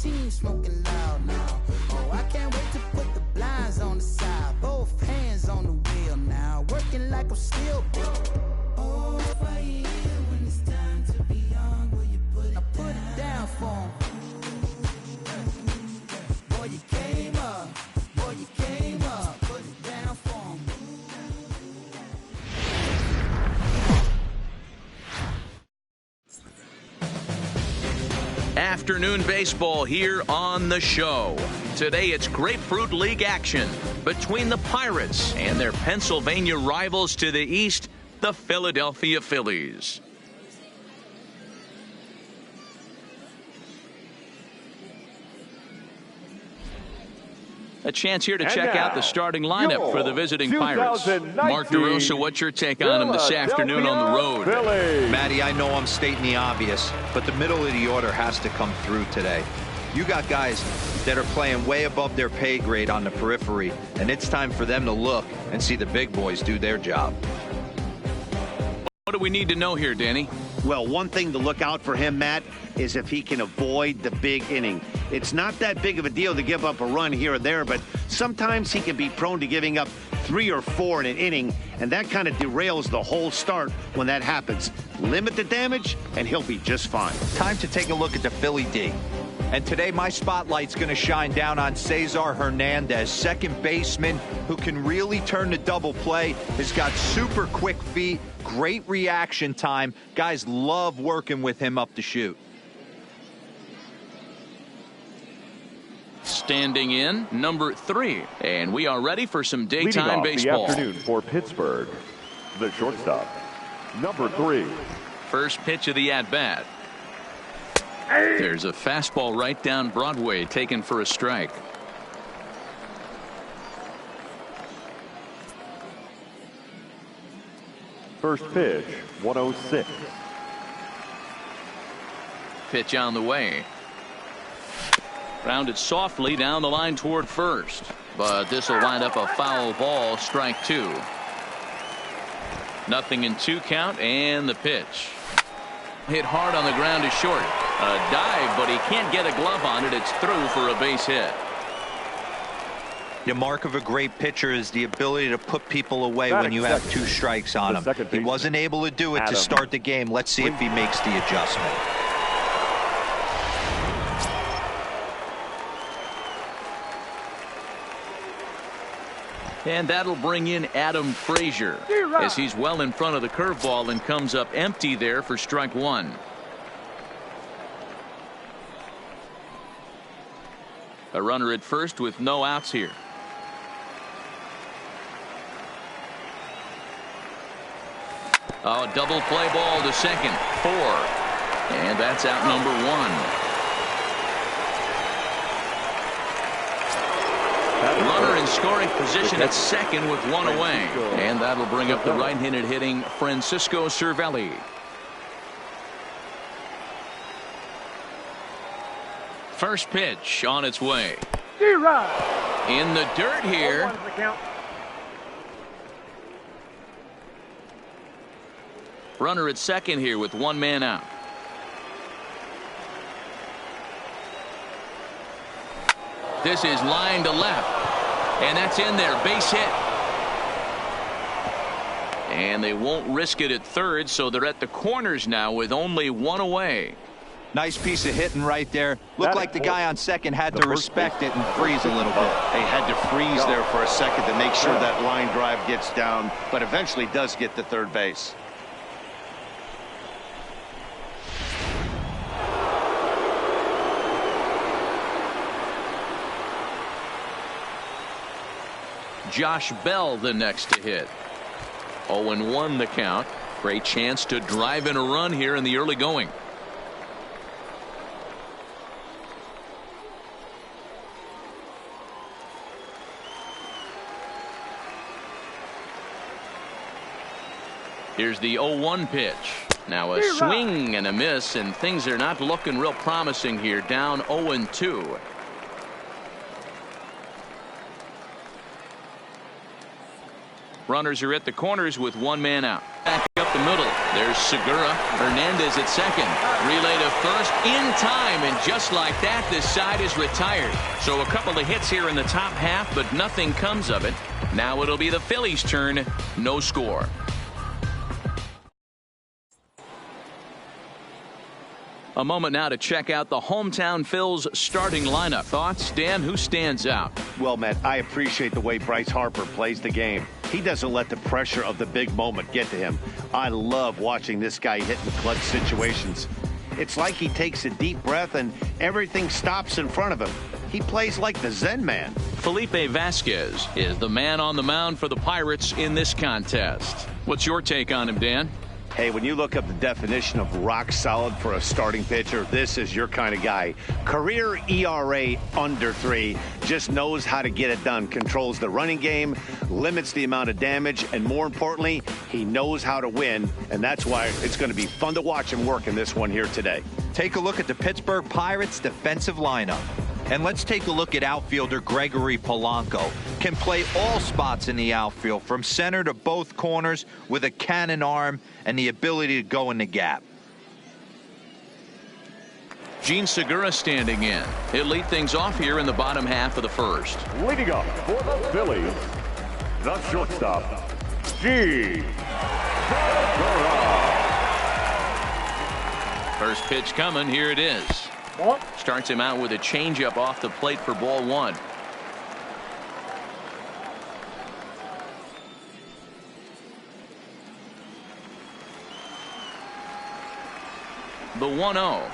team smoking loud now. Oh, I can't wait to put the blinds on the side. Both hands on the wheel now. Working like I'm still broke. Oh, if I hear when it's time to be young, will you put it down for 'em? Boy, you came up. Boy, you came up. Put it down for 'em. Afternoon baseball here on the show. Today it's Grapefruit League action between the Pirates and their Pennsylvania rivals to the east, the Philadelphia Phillies. A chance here to check out the starting lineup for the visiting Pirates. Mark DeRosa, what's your take on them this afternoon on the road? Phillies. Matty, I know I'm stating the obvious, but the middle of the order has to come through today. You got guys that are playing way above their pay grade on the periphery, and it's time for them to look and see the big boys do their job. What do we need to know here, Danny? Well, one thing to look out for him, Matt, is if he can avoid the big inning. It's not that big of a deal to give up a run here or there, but sometimes he can be prone to giving up 3 or 4 in an inning, and that kind of derails the whole start when that happens. Limit the damage, and he'll be just fine. Time to take a look at the Philly D. And today my spotlight's going to shine down on Cesar Hernandez, second baseman who can really turn the double play. Has got super quick feet, great reaction time. Guys love working with him up the chute. Standing in, number 3. And we are ready for some daytime baseball. The afternoon for Pittsburgh, the shortstop, number 3. First pitch of the at-bat. There's a fastball right down Broadway, taken for a strike. First pitch, 106. Pitch on the way. Rounded softly down the line toward first, but this will wind up a foul ball, strike 2. 0-2 count, and the pitch. Hit hard on the ground is short. A dive, but he can't get a glove on it. It's through for a base hit. The mark of a great pitcher is the ability to put people away when you have 2 strikes on him. He wasn't able to do it to start the game. Let's see if he makes the adjustment. And that'll bring in Adam Frazier as he's well in front of the curveball and comes up empty there for strike 1. A runner at first with no outs here. Oh, double play ball to second, 4. And that's out number 1. Runner in scoring position at second with 1 away. And that'll bring up the right-handed hitting Francisco Cervelli. First pitch on its way. In the dirt here. Runner at second here with 1 man out. This is line to left. And that's in there. Base hit. And they won't risk it at third, so they're at the corners now with only 1 away. Nice piece of hitting right there. Looked like the guy on second had to respect it and freeze a little bit. They had to freeze there for a second to make sure that line drive gets down, but eventually does get to third base. Josh Bell the next to hit. 0-1 the count. Great chance to drive in a run here in the early going. Here's the 0-1 pitch. Now a swing and a miss, and things are not looking real promising here. Down 0-2. Runners are at the corners with 1 man out. Back up the middle. There's Segura. Hernandez at second. Relay to first in time, and just like that, this side is retired. So a couple of hits here in the top half, but nothing comes of it. Now it'll be the Phillies' turn. No score. A moment now to check out the hometown Phils starting lineup. Thoughts, Dan? Who stands out? Well, Matt, I appreciate the way Bryce Harper plays the game. He doesn't let the pressure of the big moment get to him. I love watching this guy hit in clutch situations. It's like he takes a deep breath and everything stops in front of him. He plays like the Zen man. Felipe Vasquez is the man on the mound for the Pirates in this contest. What's your take on him, Dan? Hey, when you look up the definition of rock solid for a starting pitcher, this is your kind of guy. Career ERA under 3, just knows how to get it done, controls the running game, limits the amount of damage, and more importantly, he knows how to win, and that's why it's going to be fun to watch him work in this one here today. Take a look at the Pittsburgh Pirates defensive lineup. And let's take a look at outfielder Gregory Polanco. Can play all spots in the outfield, from center to both corners, with a cannon arm and the ability to go in the gap. Gene Segura standing in. He'll lead things off here in the bottom half of the first. Leading up for the Phillies, the shortstop, Gene Segura. First pitch coming. Here it is. Starts him out with a changeup off the plate for ball 1. The 1-0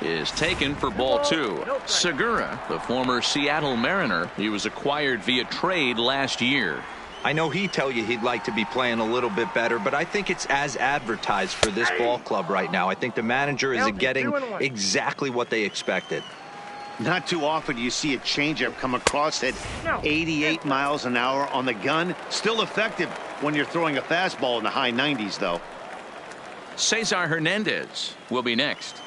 is taken for ball 2. Segura, the former Seattle Mariner, he was acquired via trade last year. I know he'd tell you he'd like to be playing a little bit better, but I think it's as advertised for this ball club right now. I think the manager is getting exactly what they expected. Not too often you see a changeup come across at 88 miles an hour on the gun. Still effective when you're throwing a fastball in the high 90s, though. Cesar Hernandez will be next.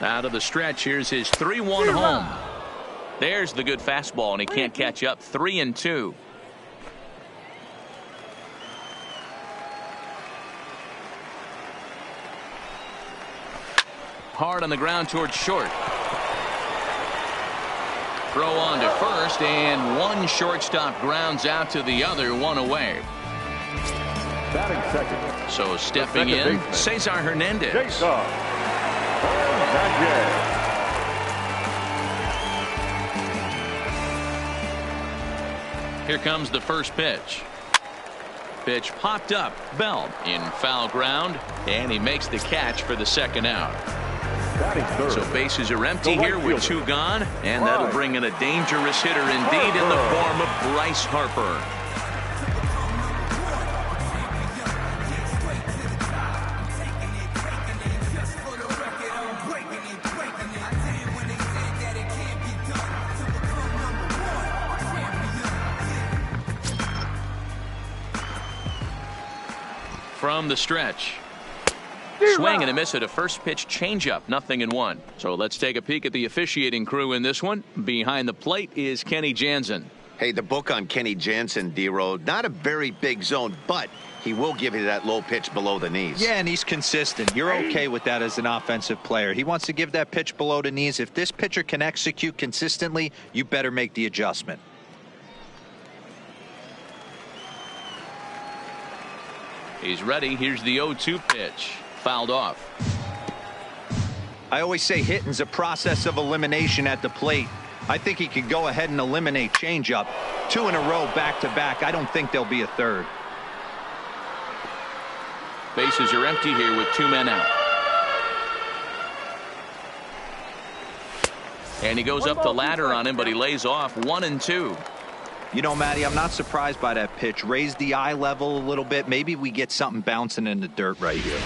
Out of the stretch, here's his 3-1 home. There's the good fastball, and he can't catch up. 3-2. Hard on the ground towards short. Throw on to first, and one shortstop grounds out to the other, one away. Batting second. So stepping in, Cesar Hernandez. Here comes the first pitch. Pitch popped up. Bell in foul ground, and he makes the catch for the second out. So bases are empty here with 2 gone, and that'll bring in a dangerous hitter indeed in the form of Bryce Harper. From the stretch. Swing and a miss at a first pitch changeup. 0-1. So let's take a peek at the officiating crew in this one. Behind the plate is Kenny Jansen. Hey, the book on Kenny Jansen, D-Road, not a very big zone, but he will give you that low pitch below the knees. Yeah, and he's consistent. You're okay with that as an offensive player. He wants to give that pitch below the knees. If this pitcher can execute consistently, you better make the adjustment. He's ready. Here's the 0-2 pitch. Fouled off. I always say hitting's a process of elimination at the plate. I think he could go ahead and eliminate changeup. 2 in a row back-to-back. I don't think there'll be a third. Bases are empty here with 2 men out. And he goes up the ladder on him, but he lays off. 1-2. You know, Matty, I'm not surprised by that pitch. Raise the eye level a little bit. Maybe we get something bouncing in the dirt right here.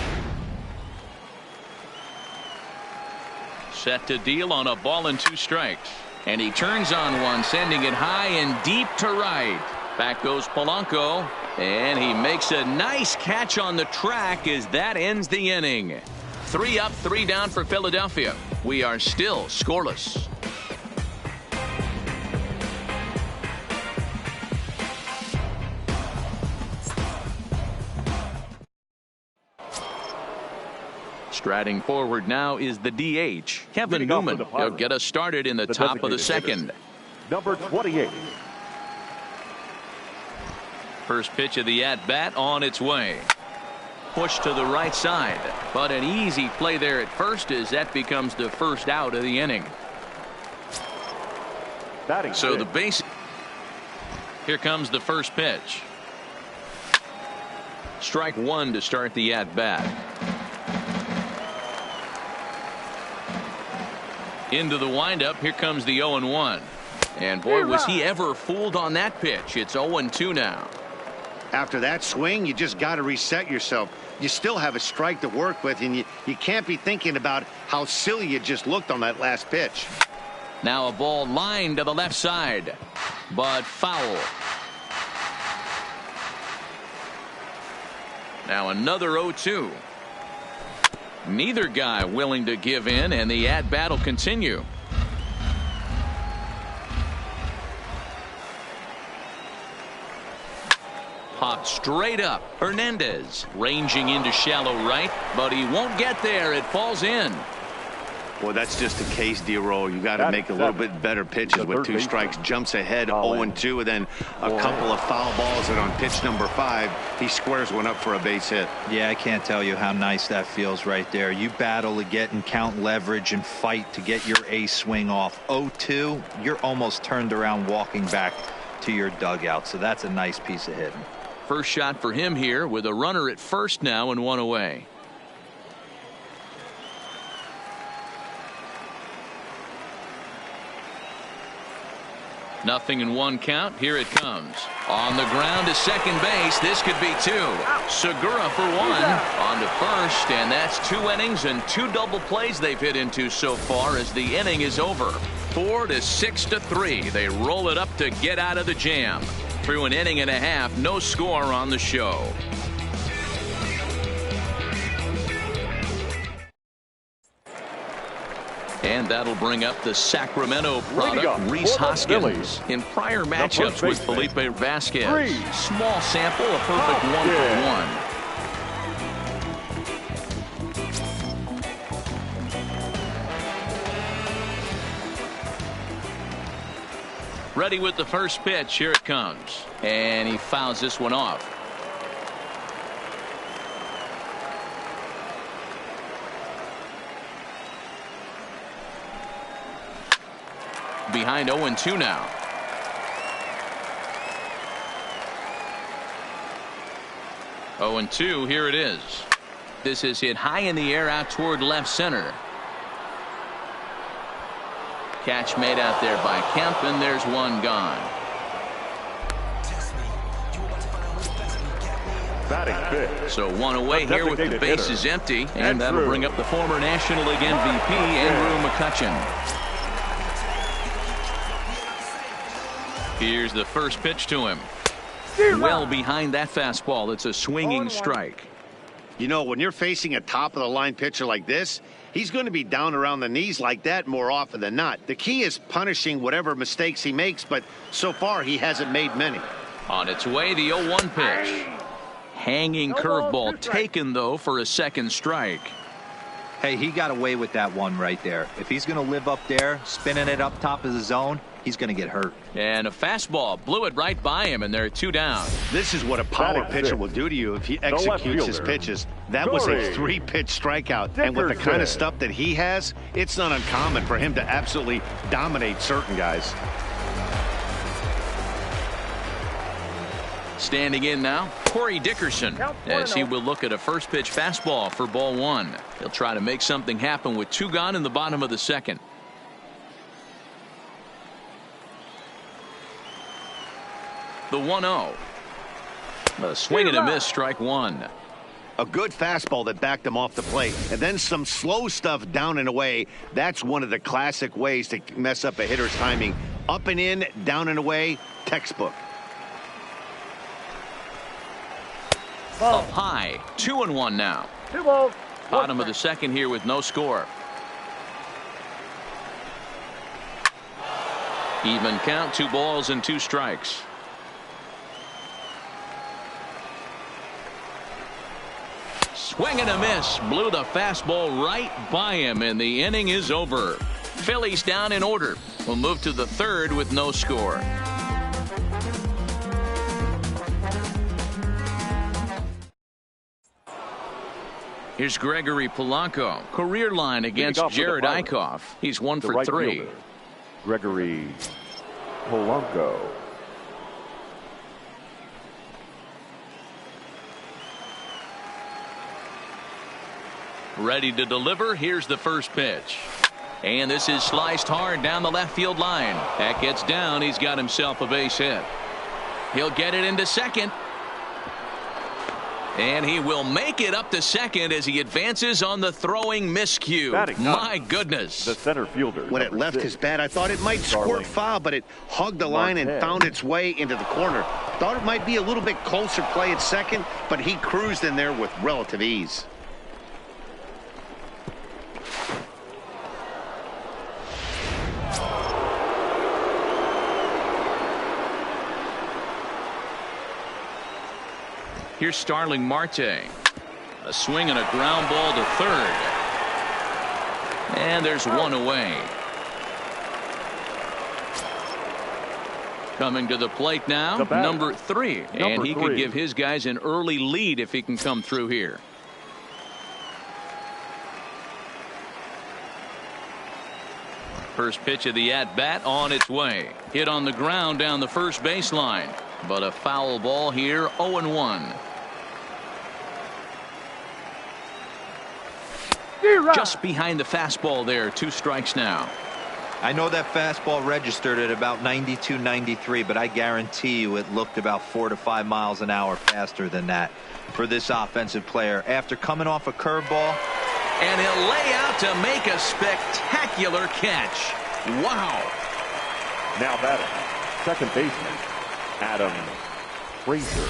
Set to deal on a ball and 2 strikes. And he turns on one, sending it high and deep to right. Back goes Polanco, and he makes a nice catch on the track as that ends the inning. 3 up, 3 down for Philadelphia. We are still scoreless. Striding forward now is the DH, Kevin Newman. He'll get us started in the top of the second. Number 28. First pitch of the at-bat on its way. Push to the right side, but an easy play there at first as that becomes the first out of the inning. So the base. Here comes the first pitch. Strike one to start the at-bat. Into the windup. Here comes the 0-1. And boy, was he ever fooled on that pitch. It's 0-2 now. After that swing, you just got to reset yourself. You still have a strike to work with, and you can't be thinking about how silly you just looked on that last pitch. Now a ball lined to the left side, but foul. Now another 0-2. Neither guy willing to give in, and the at-bat will continue. Popped straight up. Hernandez ranging into shallow right, but he won't get there. It falls in. Well, that's just the case, D-Roll. You got to make a little bit better pitches with two strikes. Jumps ahead 0-2, and then a couple of foul balls, and on pitch number 5, he squares one up for a base hit. Yeah, I can't tell you how nice that feels right there. You battle to get and count leverage and fight to get your ace swing off. 0-2, you're almost turned around walking back to your dugout, so that's a nice piece of hitting. First shot for him here with a runner at first now and one away. Nothing in one count. Here it comes. On the ground to second base. This could be 2. Segura for 1. On to first, and that's 2 innings and 2 double plays they've hit into so far as the inning is over. 4-6-3. They roll it up to get out of the jam. Through an inning and a half, no score on the show. And that'll bring up the Sacramento product, Rhys Hoskins. In prior matchups with Felipe Vasquez. Small sample, a perfect 1-for-1. Ready with the first pitch. Here it comes. And he fouls this one off. Behind 0-2 now. Oh, 0-2. Here it is. This is hit high in the air out toward left center. Catch made out there by Kemp, and there's one gone. So one away here with the bases empty, and that'll bring up the former National League MVP, Andrew McCutchen. Here's the first pitch to him. Well behind that fastball. It's a swinging strike. You know, when you're facing a top-of-the-line pitcher like this, he's going to be down around the knees like that more often than not. The key is punishing whatever mistakes he makes, but so far he hasn't made many. On its way, the 0-1 pitch. Hanging curveball taken, though, for a second strike. Hey, he got away with that one right there. If he's going to live up there, spinning it up top of the zone, he's going to get hurt. And a fastball blew it right by him, and there are 2 down. This is what a power pitcher will do to you if he executes his pitches. That was a 3-pitch strikeout, and with the kind of stuff that he has, it's not uncommon for him to absolutely dominate certain guys. Standing in now, Corey Dickerson, as he will look at a first pitch fastball for ball 1. He'll try to make something happen with 2 gone in the bottom of the second. The 1-0. A swing and a miss, strike 1. A good fastball that backed him off the plate, and then some slow stuff down and away. That's one of the classic ways to mess up a hitter's timing. Up and in, down and away, textbook. Up high, 2-1 now. 2 balls. Bottom of the second here with no score. Even count, 2 balls and 2 strikes. Swing and a miss. Blew the fastball right by him, and the inning is over. Phillies down in order. We'll move to the third with no score. Here's Gregory Polanco. Career line against Jared Eichhoff. He's 1 for 3. Fielder, Gregory Polanco. Ready to deliver. Here's the first pitch. And this is sliced hard down the left field line. That gets down. He's got himself a base hit. He'll get it into second. And he will make it up to second as he advances on the throwing miscue. My goodness. The center fielder. When it left his bat, I thought it might squirt foul, but it hugged the line and found its way into the corner. Thought it might be a little bit closer play at second, but he cruised in there with relative ease. Here's Starling Marte. A swing and a ground ball to third. And there's one away. Coming to the plate now, number 3. And he could give his guys an early lead if he can come through here. First pitch of the at-bat on its way. Hit on the ground down the first baseline. But a foul ball here, 0-1. Just behind the fastball there. 2 strikes now. I know that fastball registered at about 92, 93, but I guarantee you it looked about 4 to 5 miles an hour faster than that for this offensive player. After coming off a curveball. And he'll lay out to make a spectacular catch. Wow. Now batting, second baseman, Adam Frazier.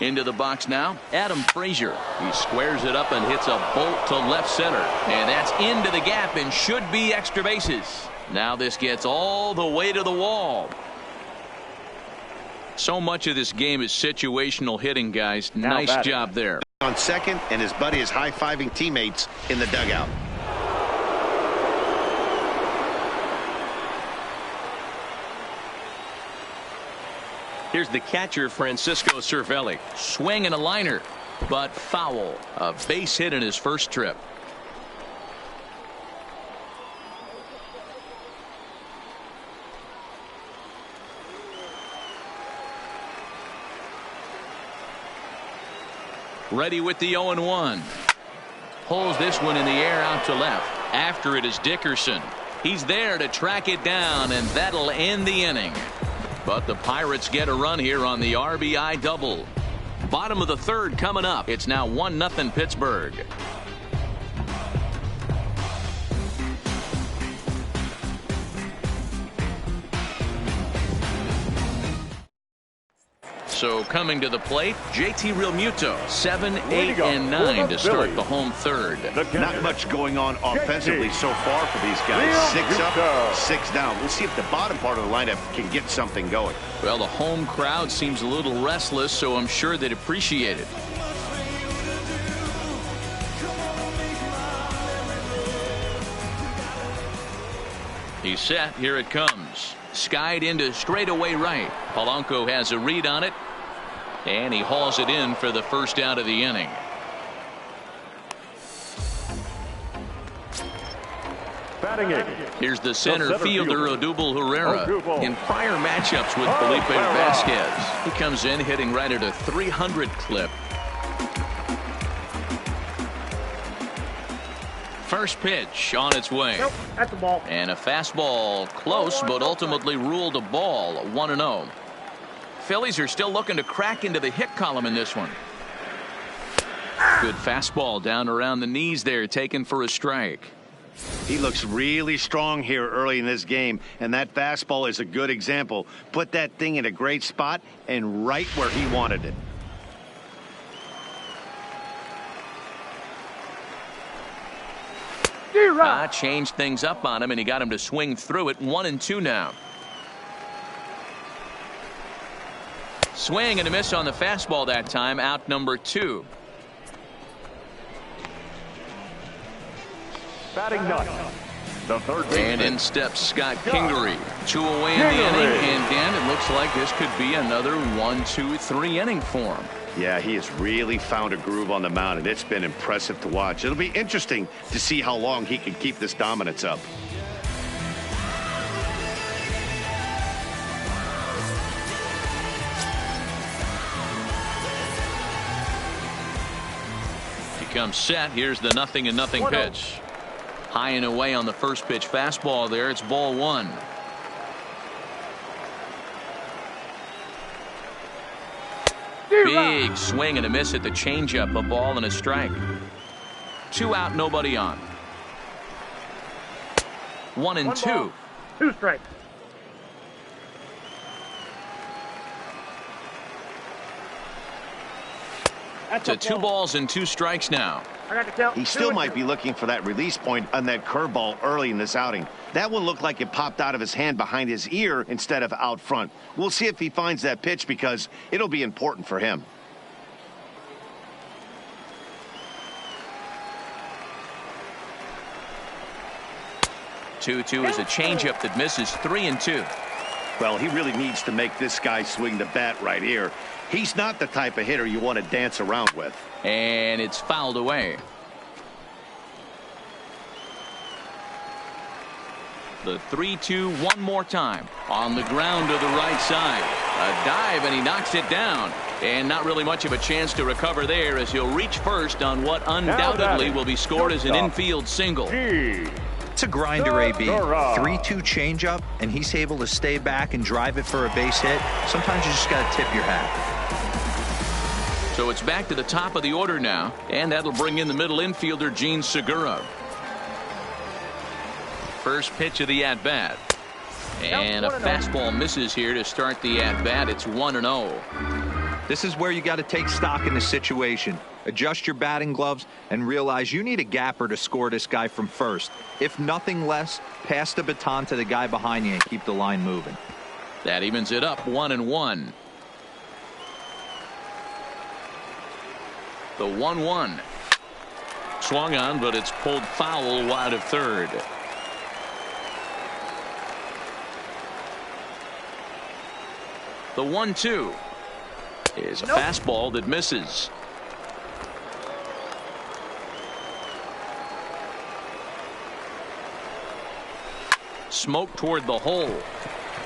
Into the box now, Adam Frazier. He squares it up and hits a bolt to left center. And that's into the gap and should be extra bases. Now this gets all the way to the wall. So much of this game is situational hitting, guys. Nice job there. On second, and his buddy is high-fiving teammates in the dugout. Here's the catcher, Francisco Cervelli. Swing and a liner, but foul. A base hit in his first trip. Ready with the 0-1. Pulls this one in the air out to left. After it is Dickerson. He's there to track it down, and that'll end the inning. But the Pirates get a run here on the RBI double. Bottom of the third coming up. It's now 1-0 Pittsburgh. So coming to the plate, JT Realmuto, 7, 8, and 9 to start the home third. Not much going on offensively so far for these guys. 6 up, 6 down. We'll see if the bottom part of the lineup can get something going. Well, the home crowd seems a little restless, so I'm sure they'd appreciate it. He's set. Here it comes. Skied into straightaway right. Polanco has a read on it. And he hauls it in for the first out of the inning. Batting eighth. Here's the center fielder, Odubel Herrera. In prior matchups with Felipe Vasquez, he comes in hitting right at a 300 clip. First pitch on its way. Nope, that's a ball. And a fastball close, but ultimately ruled a ball. 1-0. Phillies are still looking to crack into the hit column in this one. Good fastball down around the knees there, taken for a strike. He looks really strong here early in this game, and that fastball is a good example. Put that thing in a great spot and right where he wanted it. Changed things up on him, and he got him to swing through it. 1-2 now. Swing and a miss on the fastball that time. Out number 2. Batting ninth, the third baseman. And in steps Scott Kingery. 2 away in the inning, and Dan, it looks like this could be another 1-2-3 inning for him. Yeah, he has really found a groove on the mound, and it's been impressive to watch. It'll be interesting to see how long he can keep this dominance up. He comes set. Here's the 0-0 pitch. High and away on the first pitch fastball there. It's ball 1. Big swing and a miss at the changeup. A ball and a strike. 2 out, nobody on. 1-2. 2 strikes. To 2 balls and 2 strikes now. He still might be looking for that release point on that curveball early in this outing. That one looked like it popped out of his hand behind his ear instead of out front. We'll see if he finds that pitch because it'll be important for him. Two is a changeup that misses. 3-2. Well, he really needs to make this guy swing the bat right here. He's not the type of hitter you want to dance around with. And it's fouled away. The 3-2 one more time. On the ground to the right side. A dive, and he knocks it down. And not really much of a chance to recover there as he'll reach first on what undoubtedly will be scored as an infield single. It's a grinder, AB. 3-2 changeup, and he's able to stay back and drive it for a base hit. Sometimes you just got to tip your hat. So it's back to the top of the order now, and that'll bring in the middle infielder, Gene Segura. First pitch of the at-bat. And a fastball misses here to start the at-bat. It's 1-0. This is where you got to take stock in the situation. Adjust your batting gloves and realize you need a gapper to score this guy from first. If nothing less, pass the baton to the guy behind you and keep the line moving. That evens it up 1-1. The 1-1. Swung on, but it's pulled foul wide of third. The 1-2 is a fastball that misses. Smoke toward the hole.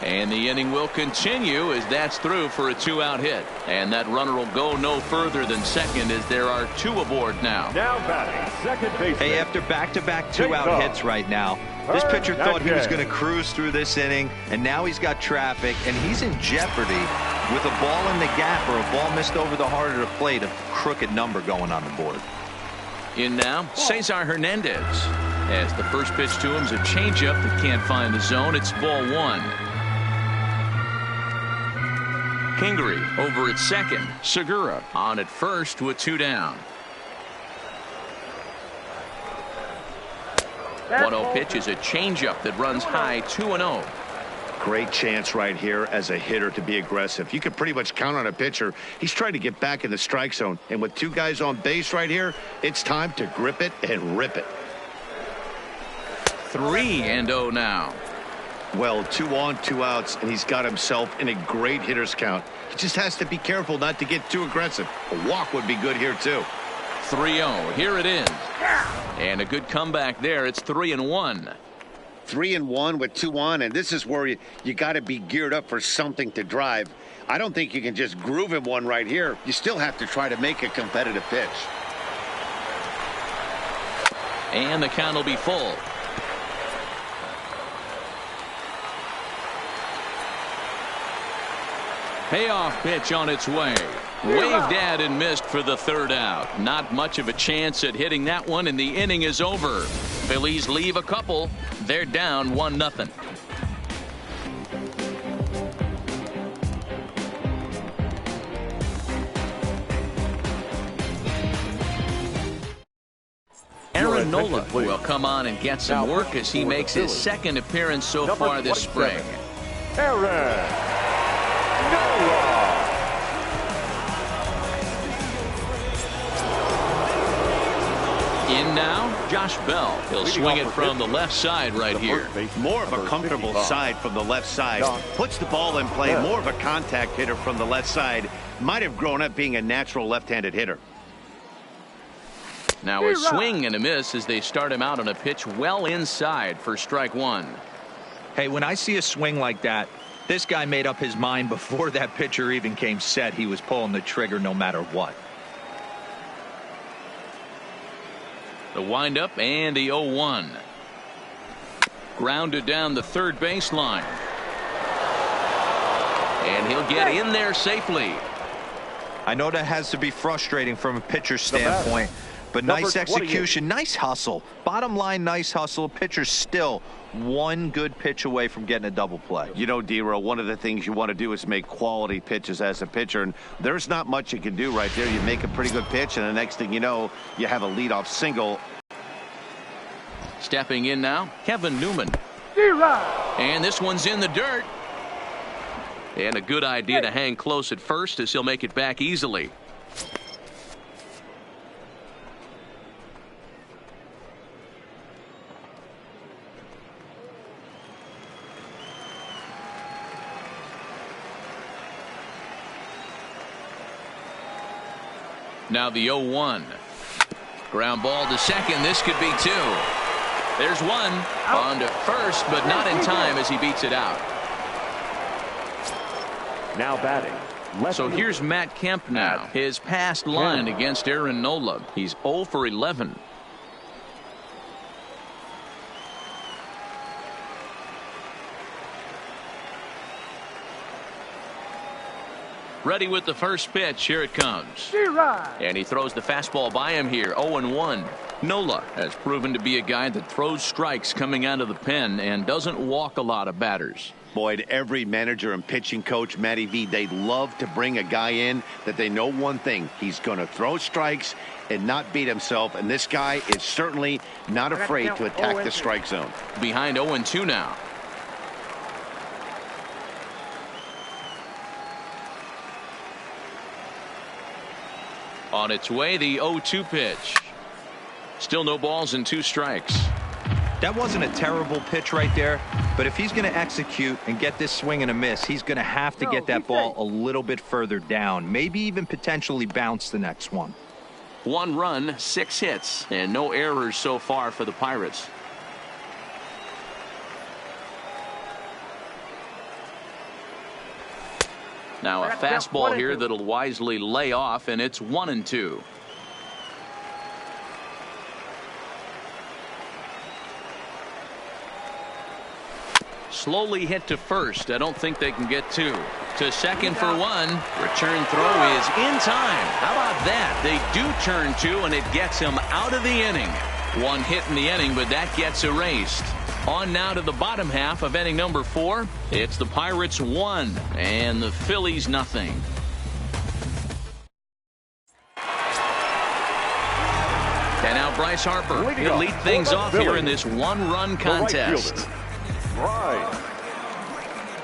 And the inning will continue as that's through for a 2-out hit. And that runner will go no further than second as there are 2 aboard now. Now batting second base. Hey, after back-to-back 2-out hits right now, this pitcher thought he was going to cruise through this inning, and now he's got traffic, and he's in jeopardy with a ball in the gap or a ball missed over the heart of the plate, a crooked number going on the board. In now, Cesar Hernandez. As the first pitch to him is a changeup that can't find the zone. It's ball 1. Kingery over at second. Segura on at first with 2 down. 1-0 pitch is a changeup that runs high. 2-0. Great chance right here as a hitter to be aggressive. You can pretty much count on a pitcher. He's trying to get back in the strike zone. And with 2 guys on base right here, it's time to grip it and rip it. 3-0 now. Well, 2 on, 2 outs, and he's got himself in a great hitter's count. He just has to be careful not to get too aggressive. A walk would be good here, too. 3-0. Here it is. And a good comeback there. It's 3-1. 3-1 with 2 on, and this is where you got to be geared up for something to drive. I don't think you can just groove him one right here. You still have to try to make a competitive pitch. And the count will be full. Payoff pitch on its way. Waved at and missed for the 3rd out. Not much of a chance at hitting that one, and the inning is over. Phillies leave a couple. They're down 1-0. Your Aaron Aaron Nola will come on and get some work as he makes his second appearance so far this spring. Aaron Nola. In now, Josh Bell. He'll swing it from the left side right here. More of a comfortable side from the left side. Puts the ball in play. More of a contact hitter from the left side. Might have grown up being a natural left-handed hitter. Now a swing and a miss as they start him out on a pitch well inside for strike one. Hey, when I see a swing like that, this guy made up his mind before that pitcher even came set. He was pulling the trigger no matter what. The windup and the 0-1. Grounded down the third baseline. And he'll get in there safely. I know that has to be frustrating from a pitcher's standpoint, but nice execution, nice hustle. Bottom line, nice hustle. Pitcher's still one good pitch away from getting a double play. You know, D-Row, one of the things you want to do is make quality pitches as a pitcher, and there's not much you can do right there. You make a pretty good pitch, and the next thing you know, you have a leadoff single. Stepping in now, Kevin Newman. And this one's in the dirt. And a good idea to hang close at first as he'll make it back easily. Now the 0-1. Ground ball to second. This could be two. There's one on to first, but not in time as he beats it out. Now batting. So here's Matt Kemp now. His past line against Aaron Nola. He's 0 for 11. Ready with the first pitch. Here it comes. And he throws the fastball by him here. 0-1. Nola has proven to be a guy that throws strikes coming out of the pen and doesn't walk a lot of batters. Boyd, every manager and pitching coach, Matty V, they love to bring a guy in that they know one thing. He's going to throw strikes and not beat himself. And this guy is certainly not afraid to attack the strike zone. Behind 0-2 now. On its way, the 0-2 pitch. Still no balls and 2 strikes. That wasn't a terrible pitch right there, but if he's going to execute and get this swing and a miss, he's going to have to get that ball a little bit further down, maybe even potentially bounce the next one. 1 run, 6 hits, and no errors so far for the Pirates. Now a fastball here that'll wisely lay off, and it's 1-2. Slowly hit to first. I don't think they can get 2. To second for 1. Return throw is in time. How about that? They do turn 2, and it gets him out of the inning. 1 hit in the inning, but that gets erased. On now to the bottom half of inning number 4. It's the Pirates 1 and the Phillies nothing. And now Bryce Harper. He'll lead things off here in this 1-run contest. Bryce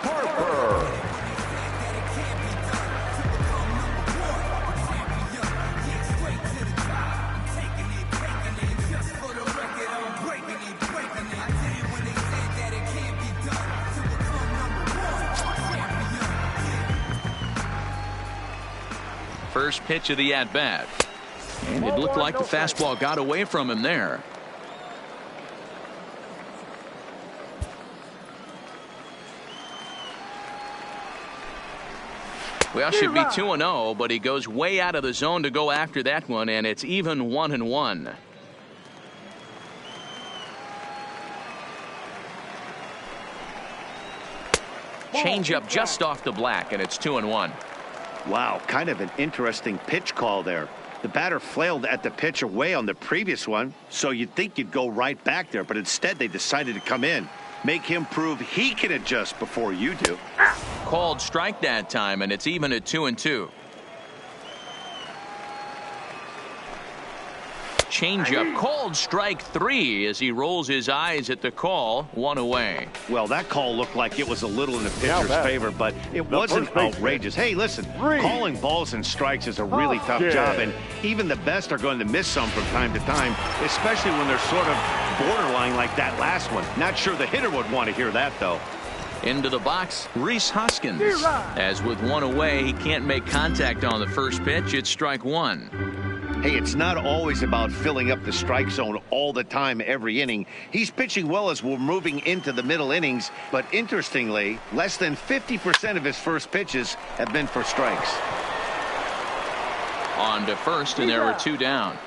Harper. First pitch of the at-bat. And it looked like the fastball got away from him there. Well, should be 2-0, but he goes way out of the zone to go after that one, and it's even 1-1. Change up just off the black, and it's 2-1. Wow, kind of an interesting pitch call there. The batter flailed at the pitch away on the previous one, so you'd think you'd go right back there, but instead they decided to come in. Make him prove he can adjust before you do. Called strike that time, and it's even at 2-2. changeup. Called strike 3 as he rolls his eyes at the call. 1 away. Well, that call looked like it was a little in the pitcher's favor, but it wasn't outrageous. Hey, listen, calling balls and strikes is a really tough job, and even the best are going to miss some from time to time, especially when they're sort of borderline like that last one. Not sure the hitter would want to hear that, though. Into the box, Rhys Hoskins. As with 1 away, he can't make contact on the first pitch. It's strike 1. Hey, it's not always about filling up the strike zone all the time every inning. He's pitching well as we're moving into the middle innings, but interestingly, less than 50% of his first pitches have been for strikes. On to first, and there were 2 down.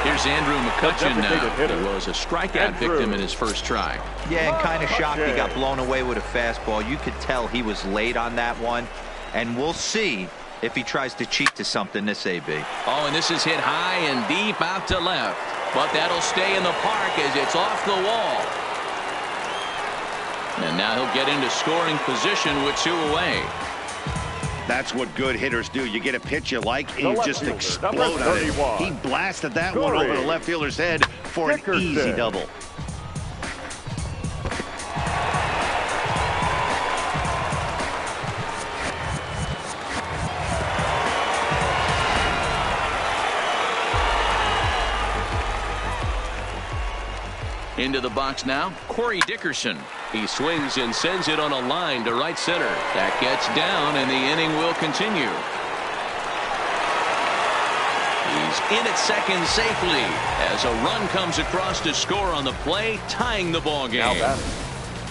Here's Andrew McCutchen now. He was a strikeout victim in his first try. Yeah, and kind of shocked he got blown away with a fastball. You could tell he was late on that one, and we'll see if he tries to cheat to something this AB. Oh, and this is hit high and deep out to left. But that'll stay in the park as it's off the wall. And now he'll get into scoring position with 2 away. That's what good hitters do. You get a pitch you like, and you just explode on it. He blasted that one over the left fielder's head for an easy double. Into the box now, Corey Dickerson. He swings and sends it on a line to right center. That gets down, and the inning will continue. He's in at second safely as a run comes across to score on the play, tying the ball game.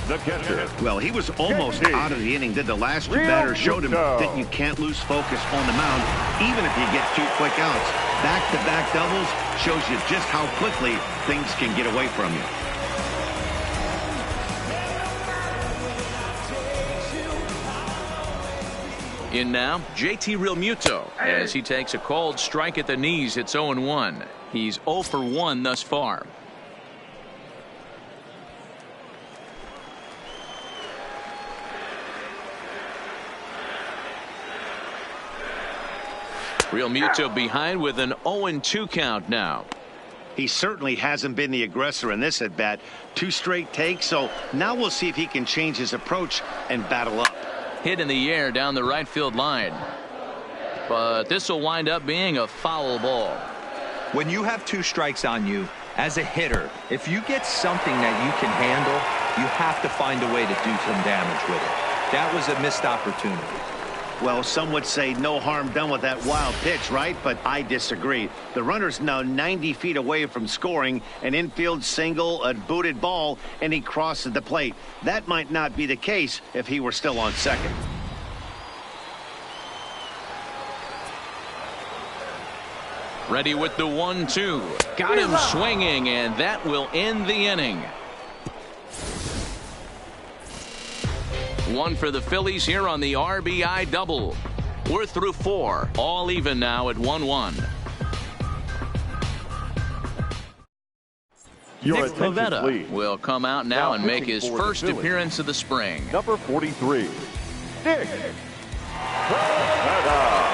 The catcher. Well, he was almost out of the inning. Did the last 2 batters showed him that you can't lose focus on the mound, even if you get 2 quick outs. Back-to-back doubles shows you just how quickly things can get away from you. In now, JT Realmuto as he takes a called strike at the knees. It's 0-1. He's 0 for 1 thus far. Realmuto behind with an 0-2 count now. He certainly hasn't been the aggressor in this at-bat. 2 straight takes, so now we'll see if he can change his approach and battle up. Hit in the air down the right field line. But this will wind up being a foul ball. When you have 2 strikes on you, as a hitter, if you get something that you can handle, you have to find a way to do some damage with it. That was a missed opportunity. Well, some would say no harm done with that wild pitch, right? But I disagree. The runner's now 90 feet away from scoring, an infield single, a booted ball, and he crosses the plate. That might not be the case if he were still on second. Ready with the 1-2. Got him swinging, and that will end the inning. 1 for the Phillies here on the RBI double. We're through 4. All even now at 1-1. Nick Pivetta will come out now and make his first appearance of the spring. Number 43, Nick Pivetta.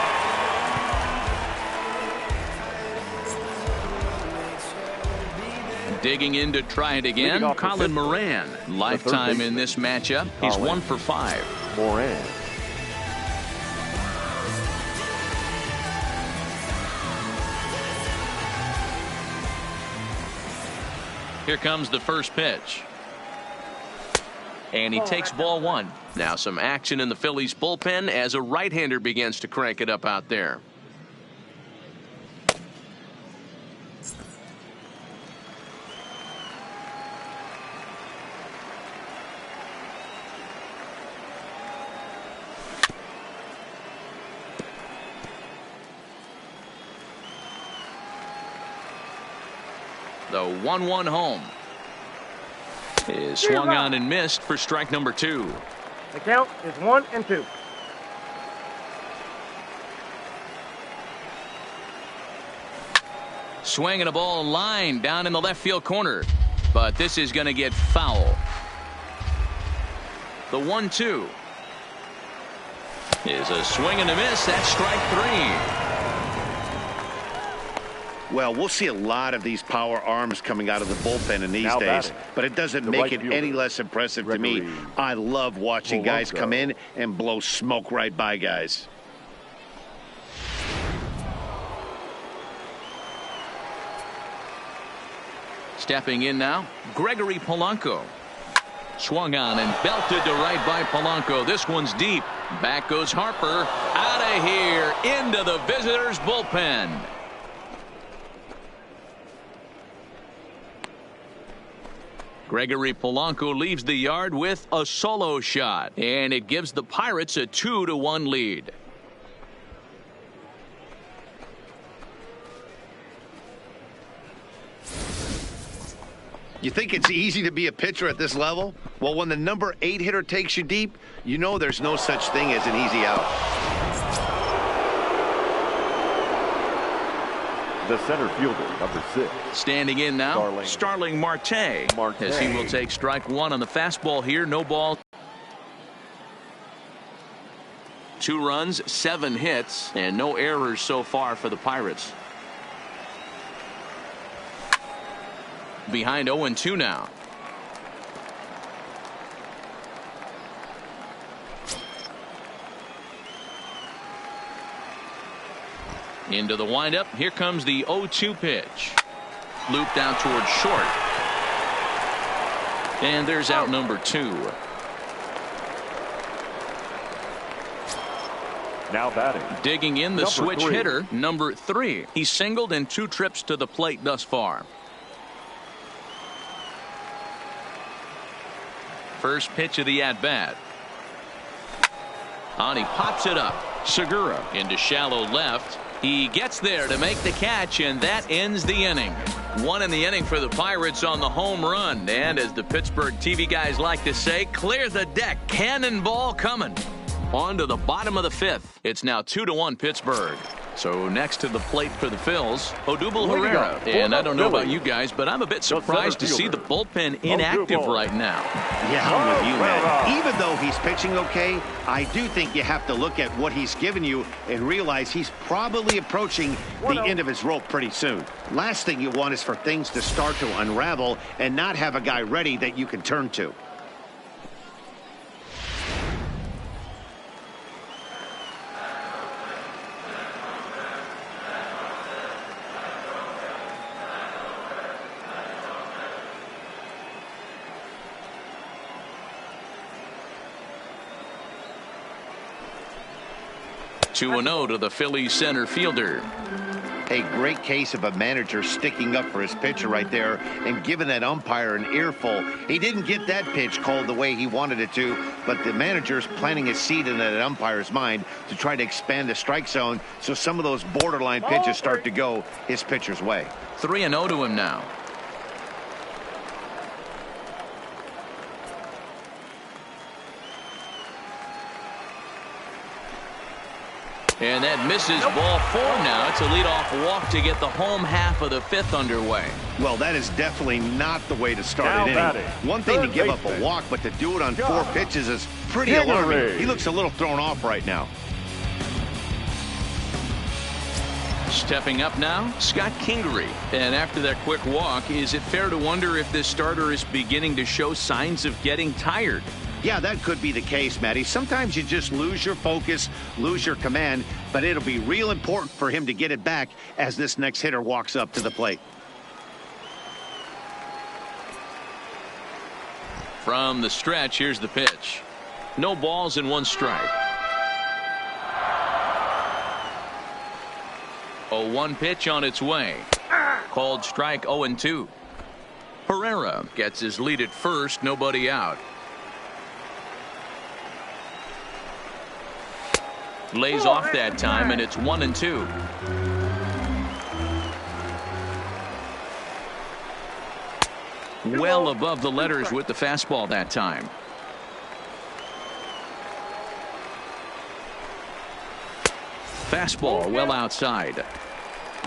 Digging in to try it again, Colin Moran. Lifetime in this matchup. He's 1 for 5. Moran. Here comes the first pitch. And he takes ball 1. Now some action in the Phillies bullpen as a right-hander begins to crank it up out there. The 1-1 home is swung on and missed for strike number 2. The count is 1-2. Swinging a ball line down in the left field corner, but this is going to get foul. The 1-2 is a swing and a miss. That's strike 3. Well, we'll see a lot of these power arms coming out of the bullpen in these days, but it doesn't make it any less impressive to me. I love watching guys come in and blow smoke right by guys. Stepping in now, Gregory Polanco. Swung on and belted to right by Polanco. This one's deep. Back goes Harper. Out of here into the visitors' bullpen. Gregory Polanco leaves the yard with a solo shot, and it gives the Pirates a 2-1 lead. You think it's easy to be a pitcher at this level? Well, when the number 8 hitter takes you deep, you know there's no such thing as an easy out. The center fielder, number 6. Standing in now, Starling Marte. As he will take strike one on the fastball here. No ball. 2 runs, 7 hits, and no errors so far for the Pirates. Behind 0-2 now. Into the windup. Here comes the 0-2 pitch. Looped out towards short. And there's out number 2. Now batting. Digging in the switch hitter, number 3. He's singled in 2 trips to the plate thus far. First pitch of the at-bat. On, he pops it up. Segura into shallow left. He gets there to make the catch, and that ends the inning. 1 in the inning for the Pirates on the home run. And as the Pittsburgh TV guys like to say, clear the deck. Cannonball coming. On to the bottom of the 5th. It's now 2-1 Pittsburgh. So next to the plate for the Phils, Odubel Herrera. And I don't know about you guys, but I'm a bit surprised to see the bullpen inactive right now. Yeah, I'm with you, man. Even though he's pitching okay, I do think you have to look at what he's given you and realize he's probably approaching the end of his rope pretty soon. Last thing you want is for things to start to unravel and not have a guy ready that you can turn to. Two 2-0 to the Phillies center fielder. A great case of a manager sticking up for his pitcher right there and giving that umpire an earful. He didn't get that pitch called the way he wanted it to, but the manager's planting a seed in that umpire's mind to try to expand the strike zone so some of those borderline pitches start to go his pitcher's way. 3-0 to him now. And that misses ball 4 now. It's a leadoff walk to get the home half of the 5th underway. Well, that is definitely not the way to start an inning. One thing to give up a walk, but to do it on 4 pitches is pretty alarming. He looks a little thrown off right now. Stepping up now, Scott Kingery. And after that quick walk, is it fair to wonder if this starter is beginning to show signs of getting tired? Yeah, that could be the case, Matty. Sometimes you just lose your focus, lose your command, but it'll be real important for him to get it back as this next hitter walks up to the plate. From the stretch, here's the pitch. No balls and 1 strike. 0-1 pitch on its way. Called strike 0-2. Herrera gets his lead at first, nobody out. Lays off that time, and it's 1-2. Well above the letters with the fastball that time. Fastball well outside.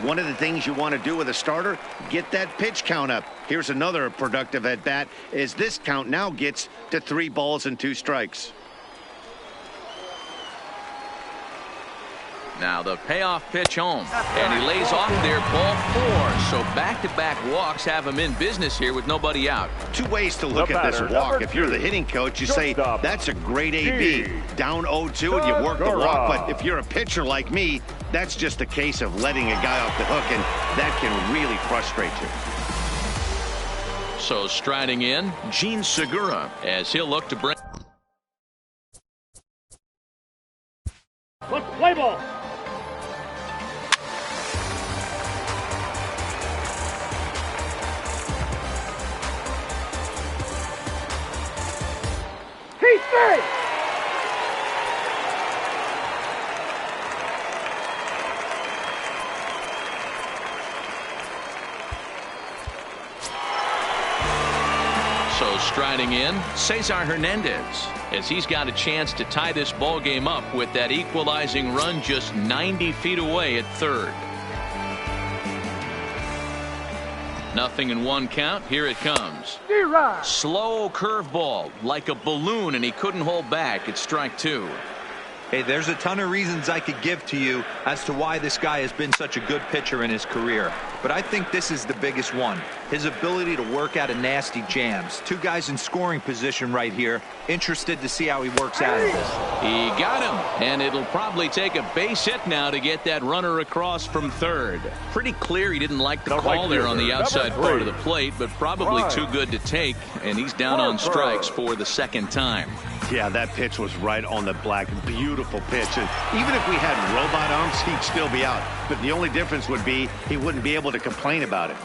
One of the things you want to do with a starter, get that pitch count up. Here's another productive at bat as this count now gets to 3 balls and 2 strikes. Now the payoff pitch home, and he lays off there, ball 4. So back-to-back walks have him in business here with nobody out. Two ways to look at this walk. If you're the hitting coach, you say, that's a great AB. Down 0-2 and you work the walk. But if you're a pitcher like me, that's just a case of letting a guy off the hook, and that can really frustrate you. So striding in, Gene Segura, as he'll look to bring. Let's play ball. He's straight. So striding in, Cesar Hernandez, as he's got a chance to tie this ball game up with that equalizing run just 90 feet away at third. 0-1 count. Here it comes. Slow curveball like a balloon, and he couldn't hold back. It's strike 2. Hey, there's a ton of reasons I could give to you as to why this guy has been such a good pitcher in his career. But I think this is the biggest one. His ability to work out of nasty jams. Two guys in scoring position right here. Interested to see how he works out of this. He got him, and it'll probably take a base hit now to get that runner across from third. Pretty clear he didn't like the call there on the outside part of the plate, but probably too good to take, and he's down on strikes for the second time. Yeah, that pitch was right on the black. Beautiful pitch. And even if we had robot arms, he'd still be out. But the only difference would be he wouldn't be able to complain about it.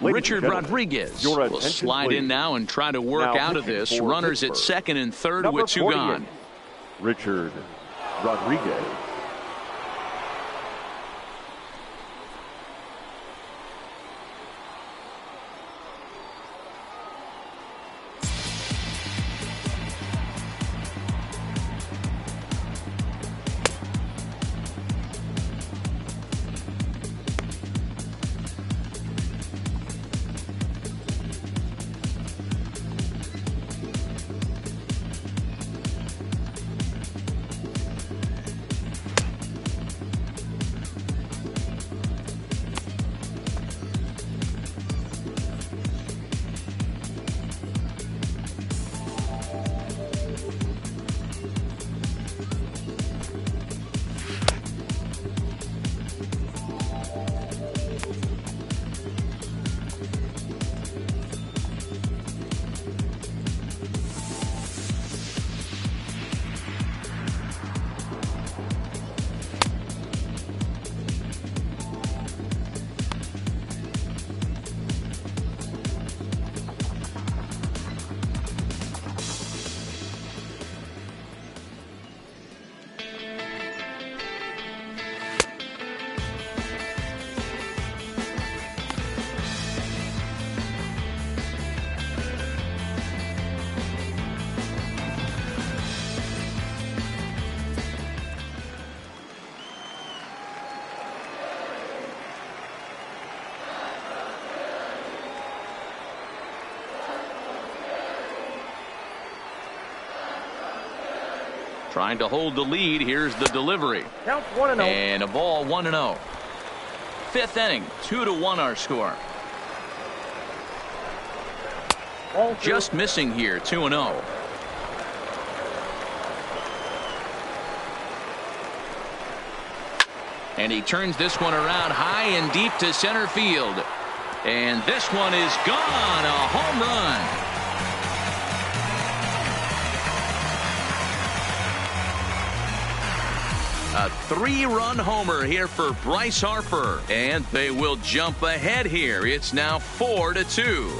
Richard Rodriguez will slide in now and try to work out of this. Runners at second and third with 2 gone. Richard Rodriguez. Trying to hold the lead. Here's the delivery. Counts 1-0. And a ball 1-0. Fifth inning, 2-1 our score. Just missing here, 2-0. And he turns this one around high and deep to center field. And this one is gone. A home run. A 3-run homer here for Bryce Harper. And they will jump ahead here. It's now 4-2.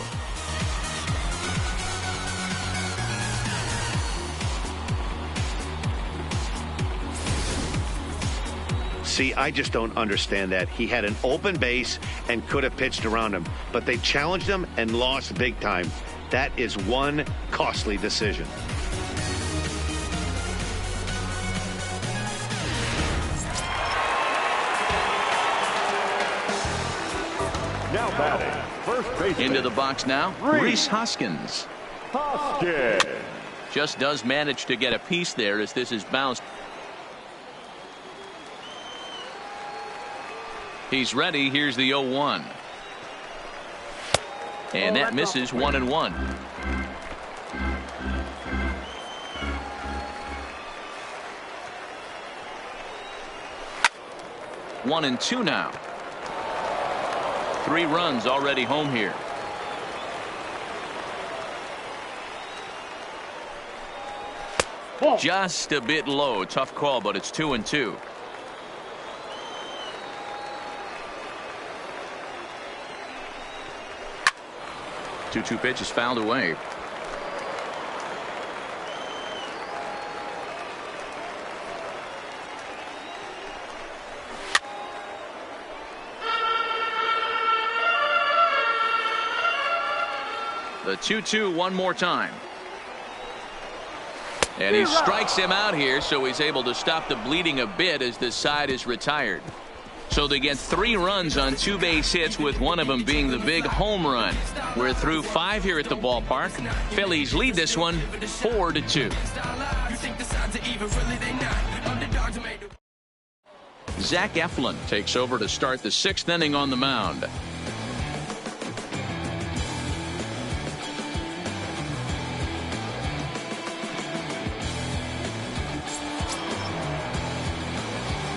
See, I just don't understand that. He had an open base and could have pitched around him, but they challenged him and lost big time. That is one costly decision. Now batting, first baseman. Into the box now, Rhys Hoskins. Hoskins. Just does manage to get a piece there as this is bounced. He's ready. Here's the 0-1. And that misses 1-1. One and two now. 3 runs already home here. Just a bit low. Tough call, but it's 2-2. Two pitch is fouled away. The 2-2 one more time. And he strikes him out here, so he's able to stop the bleeding a bit as this side is retired. So they get 3 runs on 2 base hits, with one of them being the big home run. We're through 5 here at the ballpark. Phillies lead this one 4-2. Zach Eflin takes over to start the 6th inning on the mound.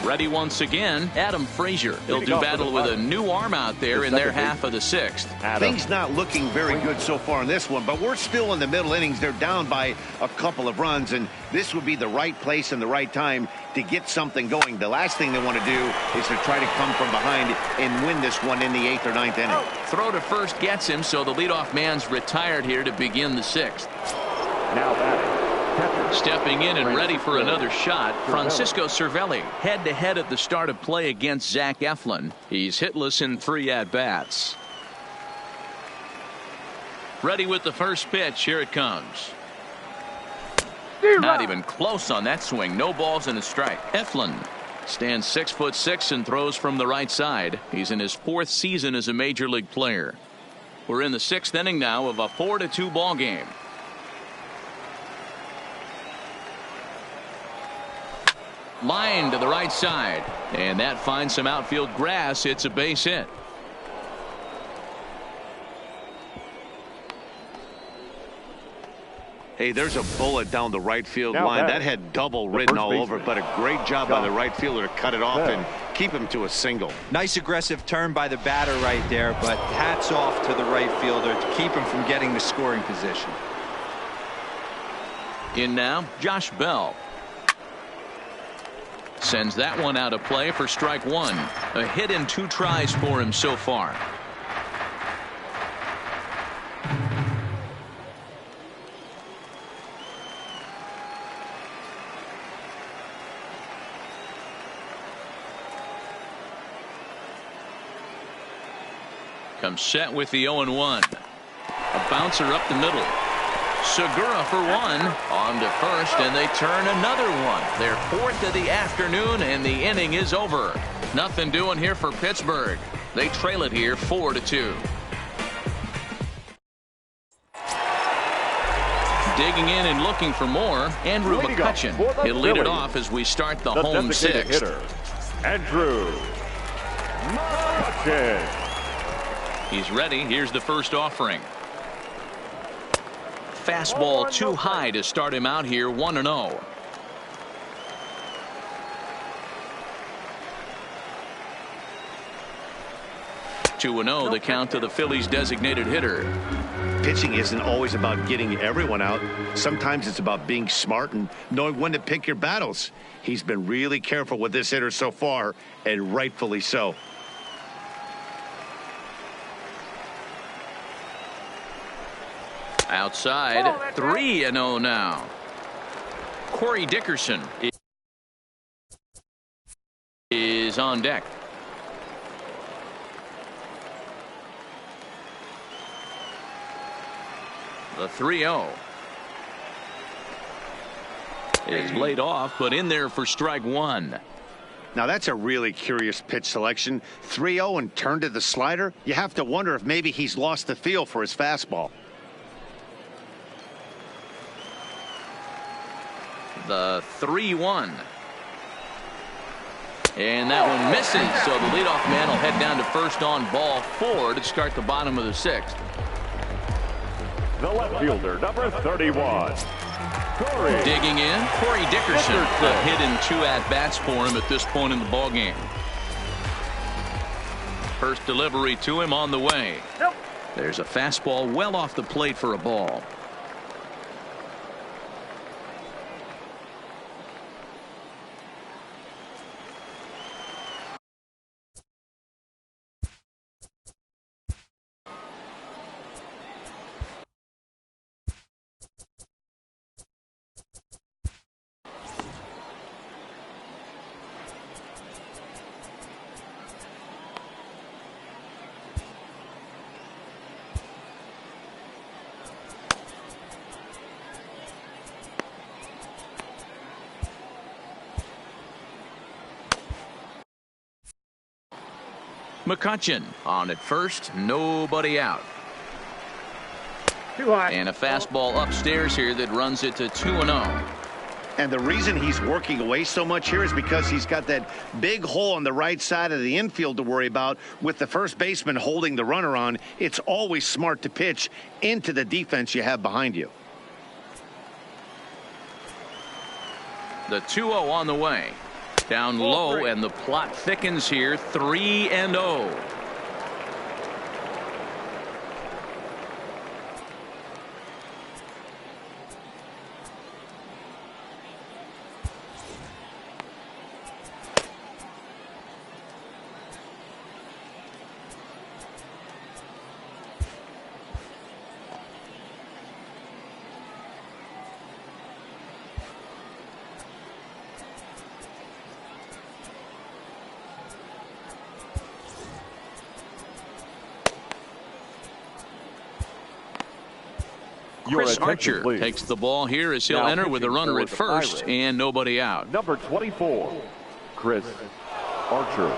Ready once again, Adam Frazier. He'll do battle with a new arm out there in their half of the 6th. Things not looking very good so far in this one, but we're still in the middle innings. They're down by a couple of runs, and this would be the right place and the right time to get something going. The last thing they want to do is to try to come from behind and win this one in the 8th or 9th inning. Throw to first gets him, so the leadoff man's retired here to begin the 6th. Now batting. Stepping in and ready for another shot, Francisco Cervelli, head-to-head at the start of play against Zach Eflin. He's hitless in 3 at-bats. Ready with the first pitch. Here it comes. Not even close on that swing. No balls and a strike. Eflin stands 6'6" and throws from the right side. He's in his 4th season as a major league player. We're in the 6th inning now of a 4-2 ball game. Line to the right side, and that finds some outfield grass. It's a base hit. Hey, there's a bullet down the right field line. That had double written all over, but a great job by the right fielder to cut it off and keep him to a single. Nice aggressive turn by the batter right there, but hats off to the right fielder to keep him from getting the scoring position. In now, Josh Bell. Sends that one out of play for strike 1. A hit in 2 tries for him so far. Comes set with the 0-1. A bouncer up the middle. Segura for 1 on to first, and they turn another one. Their 4th of the afternoon, and the inning is over. Nothing doing here for Pittsburgh. They trail it here 4-2. Digging in and looking for more, Andrew McCutcheon. He'll lead it off as we start the home sixth. Hitter, Andrew McCutcheon. He's ready. Here's the first offering. Fastball too high to start him out here, 1-0. Two and 0 the count to the Phillies designated hitter. Pitching isn't always about getting everyone out. Sometimes it's about being smart and knowing when to pick your battles. He's been really careful with this hitter so far, and rightfully so. Outside, 3-0 now. Corey Dickerson is on deck. The 3-0 is laid off, but in there for strike one. Now that's a really curious pitch selection. 3-0 and turned to the slider. You have to wonder if maybe he's lost the feel for his fastball. The 3-1. And that one misses, so the leadoff man will head down to first on ball 4 to start the bottom of the sixth. The left fielder, number 31. Corey. Digging in, Corey Dickerson. A hit and 2 at-bats for him at this point in the ballgame. First delivery to him on the way. There's a fastball well off the plate for a ball. McCutcheon on at first, nobody out. Too high. And a fastball upstairs here that runs it to 2-0. And the reason he's working away so much here is because he's got that big hole on the right side of the infield to worry about. With the first baseman holding the runner on, it's always smart to pitch into the defense you have behind you. The 2-0 on the way. Down low, and the plot thickens here, 3-0. Chris Archer takes the ball here as he'll enter with a runner at first and nobody out. Number 24, Chris Archer.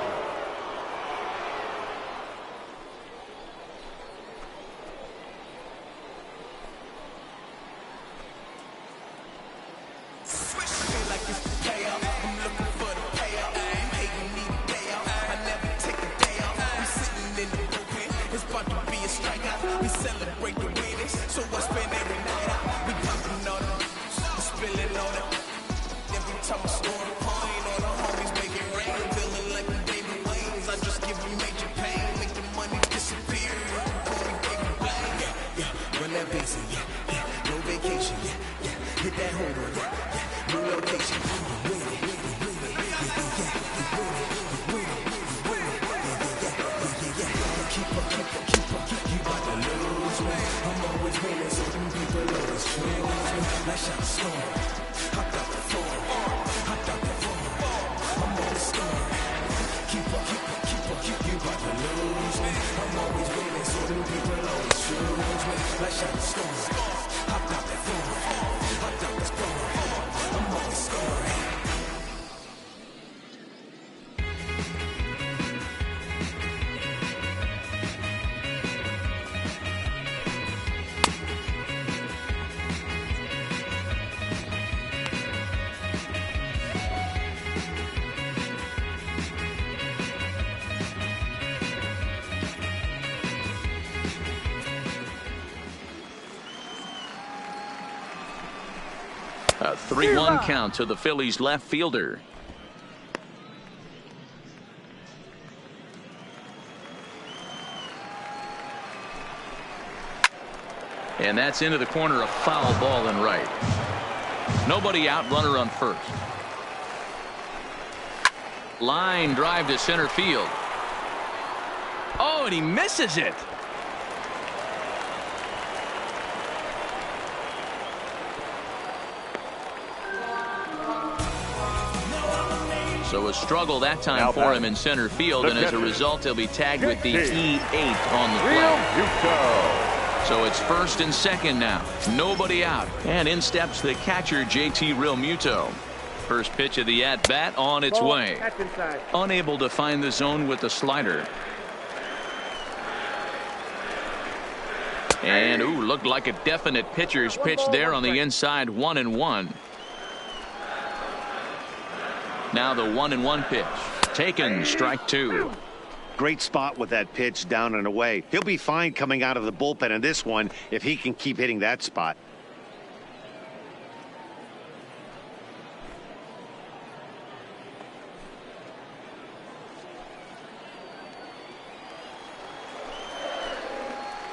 A 3-1 count to the Phillies left fielder. And that's into the corner, a foul ball and right. Nobody out, runner on first. Line drive to center field. Oh, and he misses it. So a struggle that time for him in center field, and as a result, he'll be tagged with the E8 on the play. So it's first and second now. Nobody out. And in steps the catcher, JT Realmuto. First pitch of the at-bat on its way. Unable to find the zone with the slider. And, looked like a definite pitcher's pitch there on the inside, 1-1. Now the 1-1 pitch. Taken, strike two. Great spot with that pitch down and away. He'll be fine coming out of the bullpen in this one if he can keep hitting that spot.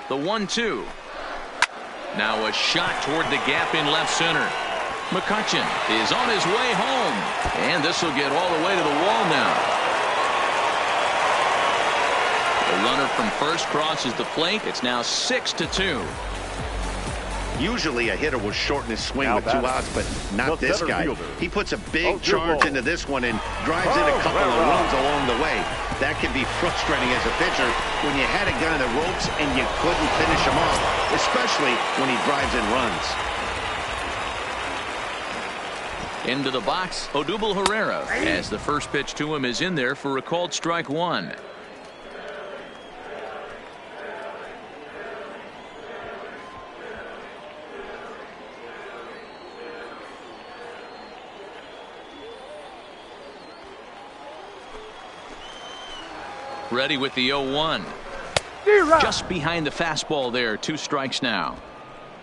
The 1-2. Now a shot toward the gap in left center. McCutchen is on his way home. And this will get all the way to the wall now. The runner from first crosses the plate. It's now 6-2. Usually a hitter will shorten his swing with 2 outs, but not this guy. He puts a big charge into this one and drives in a couple of runs along the way. That can be frustrating as a pitcher when you had a guy in the ropes and you couldn't finish him off, especially when he drives in runs. Into the box, Odubel Herrera, as the first pitch to him is in there for a called strike one. Ready with the 0-1. Just behind the fastball there. 2 strikes now.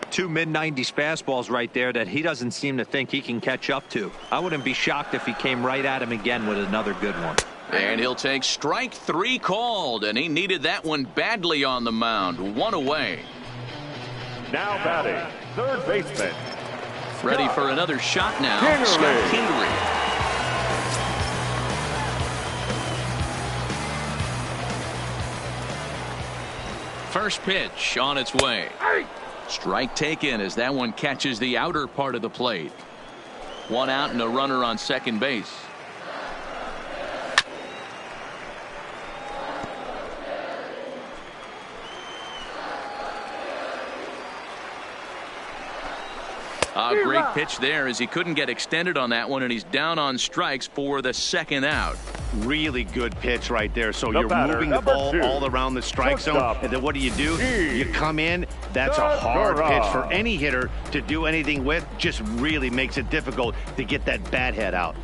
2 mid-90s fastballs right there that he doesn't seem to think he can catch up to. I wouldn't be shocked if he came right at him again with another good one. And he'll take strike 3 called, and he needed that one badly on the mound. 1 away. Now batting, third baseman. Ready for another shot now. Scott Kingery. First pitch on its way. Strike taken as that one catches the outer part of the plate. 1 out and a runner on second base. A great pitch there as he couldn't get extended on that one, and he's down on strikes for the 2nd out. Really good pitch right there. So you're moving the ball all around the strike zone, and then what do? You come in. That's a hard pitch for any hitter to do anything with. Just really makes it difficult to get that bat head out.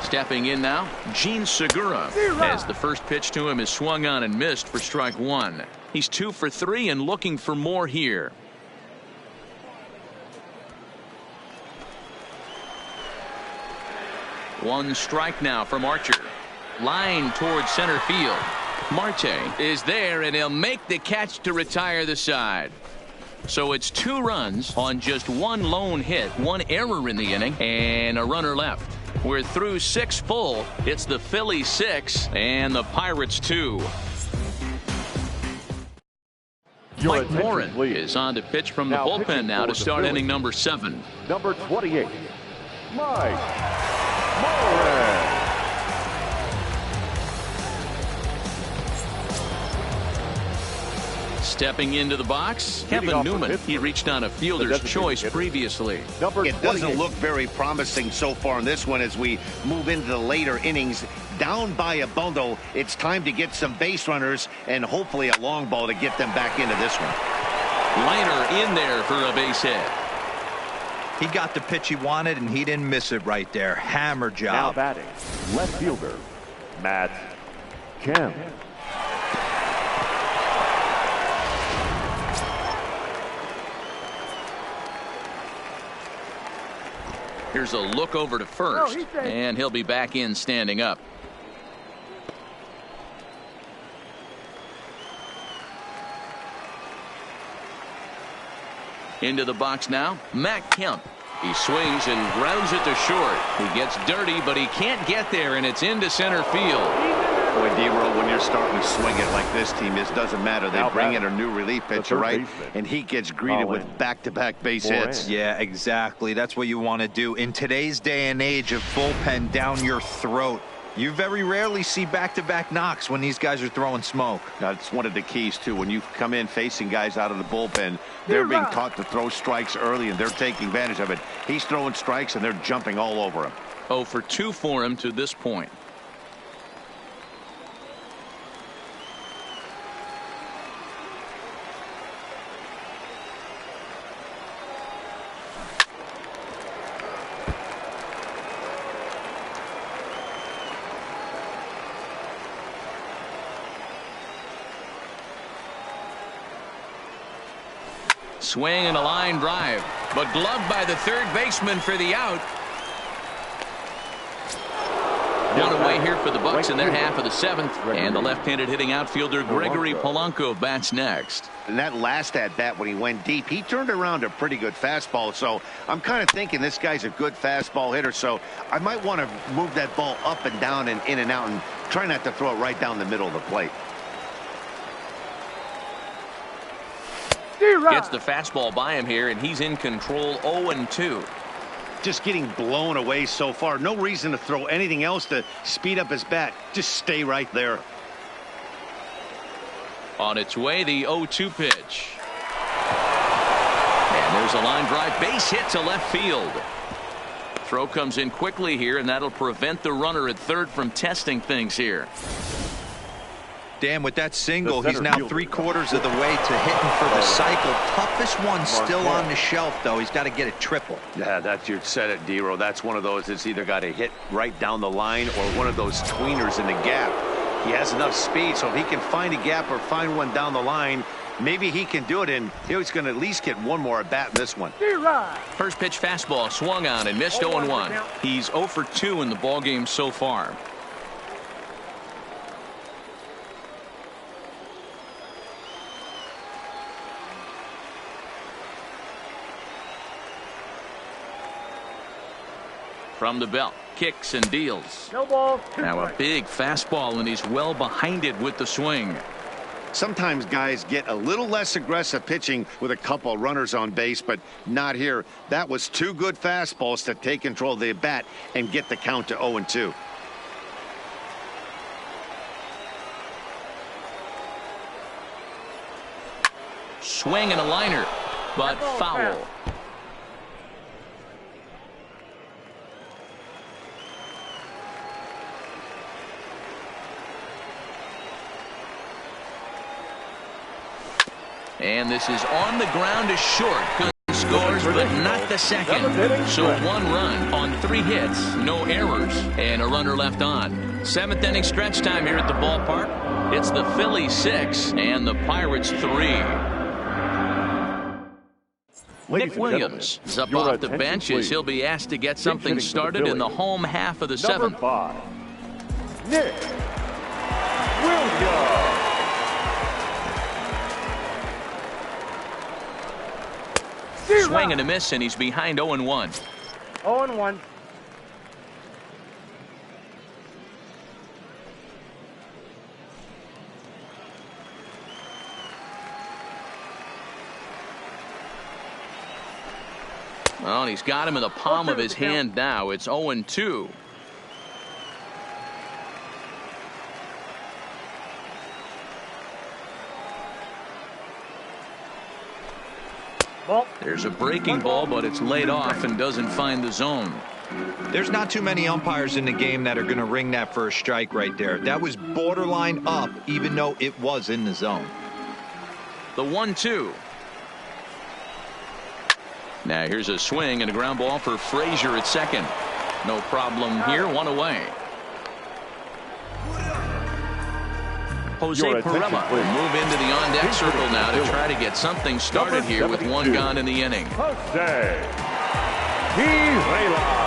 Stepping in now, Gene Segura, as the first pitch to him is swung on and missed for strike 1. He's 2 for 3 and looking for more here. One strike now from Archer. Line towards center field. Marte is there, and he'll make the catch to retire the side. So it's 2 runs on just 1 lone hit, 1 error in the inning, and a runner left. We're through 6 full. It's the Phillies 6 and the Pirates 2. Mike Morin is on to pitch from the bullpen now to start inning number 7. Number 28, Mike Morin. Stepping into the box, Kevin Newman. He reached on a fielder's choice previously. It doesn't look very promising so far in this one as we move into the later innings. Down by a bundle, it's time to get some base runners and hopefully a long ball to get them back into this one. Liner in there for a base hit. He got the pitch he wanted, and he didn't miss it right there. Hammer job. Now batting, left fielder, Matt Kemp. Here's a look over to first, and he'll be back in standing up. Into the box now, Matt Kemp. He swings and grounds it to short. He gets dirty, but he can't get there, and it's into center field. Boy, D-Roll, when you're starting to swing it like this team is, doesn't matter. They bring in a new relief pitcher, right? And he gets greeted with back-to-back base hits. Yeah, exactly. That's what you want to do. In today's day and age of bullpen down your throat, you very rarely see back-to-back knocks when these guys are throwing smoke. That's one of the keys, too. When you come in facing guys out of the bullpen, they're being taught to throw strikes early, and they're taking advantage of it. He's throwing strikes, and they're jumping all over him. 0 for 2 for him to this point. Swing and a line drive, but gloved by the third baseman for the out. One away here for the Bucks in their half of the 7th, and the left-handed hitting outfielder Gregory Polanco bats next. And that last at-bat when he went deep, he turned around a pretty good fastball. So I'm kind of thinking this guy's a good fastball hitter. So I might want to move that ball up and down and in and out and try not to throw it right down the middle of the plate. Gets the fastball by him here, and he's in control. 0-2. Just getting blown away so far. No reason to throw anything else to speed up his bat. Just stay right there. On its way, the 0-2 pitch. And there's a line drive, base hit to left field. Throw comes in quickly here, and that'll prevent the runner at third from testing things here. Dan, with that single, he's now 3/4 of the way to hitting for the cycle. Toughest one still on the shelf, though. He's got to get a triple. Yeah, that's your set it, D-Row. That's one of those. It's either got to hit right down the line or one of those tweeners in the gap. He has enough speed, so if he can find a gap or find one down the line, maybe he can do it, and he's going to at least get one more at bat in this one. First pitch fastball swung on and missed. 0-1. He's 0 for 2 in the ballgame so far. From the belt, kicks and deals. No ball. Now a big fastball, and he's well behind it with the swing. Sometimes guys get a little less aggressive pitching with a couple runners on base, but not here. That was 2 good fastballs to take control of the bat and get the count to 0-2. Swing and a liner, but foul. And this is on the ground to short. Good scores, but not the second. So 1 run on 3 hits, no errors, and a runner left on. 7th inning stretch time here at the ballpark. It's the Phillies 6 and the Pirates 3. Nick Williams is up off the bench as he'll be asked to get something started in the home half of the 7th. Number 5, Nick Williams. Swing and a miss, and he's behind 0-1. 0-1. Well, and he's got him in the palm of his hand now. It's 0-2. There's a breaking ball, but it's laid off and doesn't find the zone. There's not too many umpires in the game that are going to ring that first strike right there. That was borderline up, even though it was in the zone. The 1-2. Now here's a swing and a ground ball for Frazier at second. No problem here, 1 away. Jose Pirela will move into the on-deck circle now to try to get something started here with 1 gone in the inning. Jose Pirela.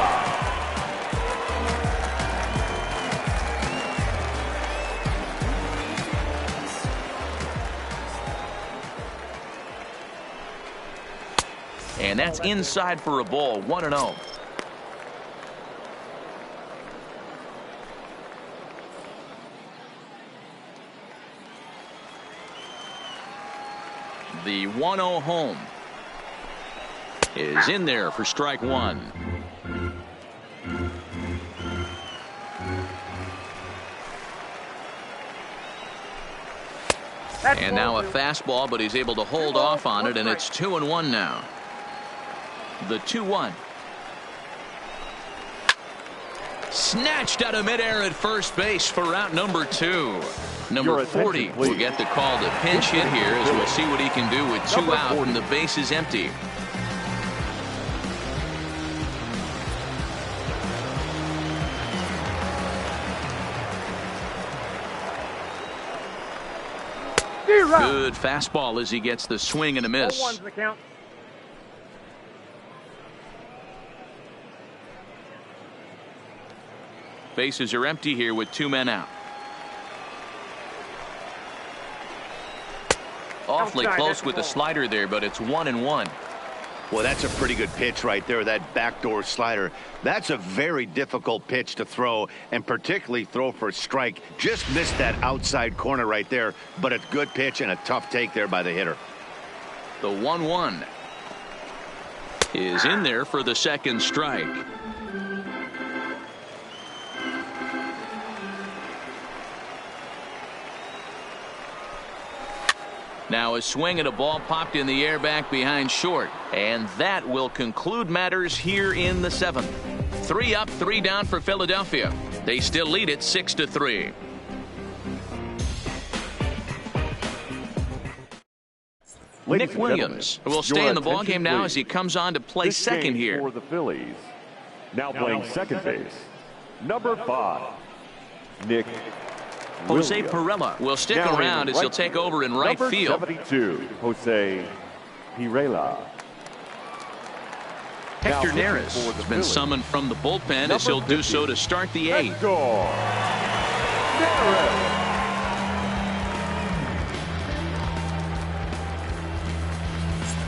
And that's inside for a ball, 1-0. The 1-0 home is in there for strike one. And now a fastball, but he's able to hold off on it, and it's 2-1 now. The 2-1. Snatched out of midair at first base for out number 2. Number 40 will get the call to pinch hit here, as we'll see what he can do with 2 out and the base is empty. Good fastball as he gets the swing and a miss. Bases are empty here with 2 men out. Awfully close with the slider there, but it's 1-1. Well, that's a pretty good pitch right there, that backdoor slider. That's a very difficult pitch to throw, and particularly throw for a strike. Just missed that outside corner right there, but a good pitch and a tough take there by the hitter. The 1-1 is in there for the second strike. Now a swing and a ball popped in the air back behind short, and that will conclude matters here in the 7th. 3 up, 3 down for Philadelphia. They still lead it 6-3. Nick Williams will stay in the ballgame now as he comes on to play second here. For the Phillies, now playing second base, number 5, Nick Jose Pirela will stick around as he'll take over in right field. 72, Jose Pirela. Hector Neris has been summoned from the bullpen as he'll do so to start the 8th.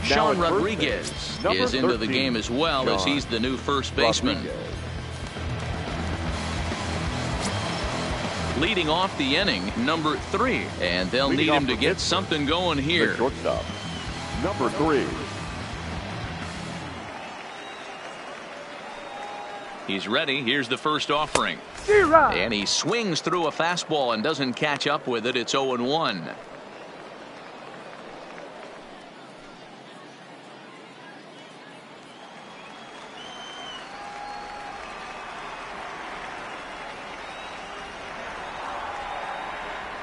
Sean Rodriguez is into the game as well, as he's the new first baseman. Leading off the inning, number 3, and they'll need him to get something going here. The shortstop, number 3. He's ready. Here's the first offering. And he swings through a fastball and doesn't catch up with it. It's 0-1.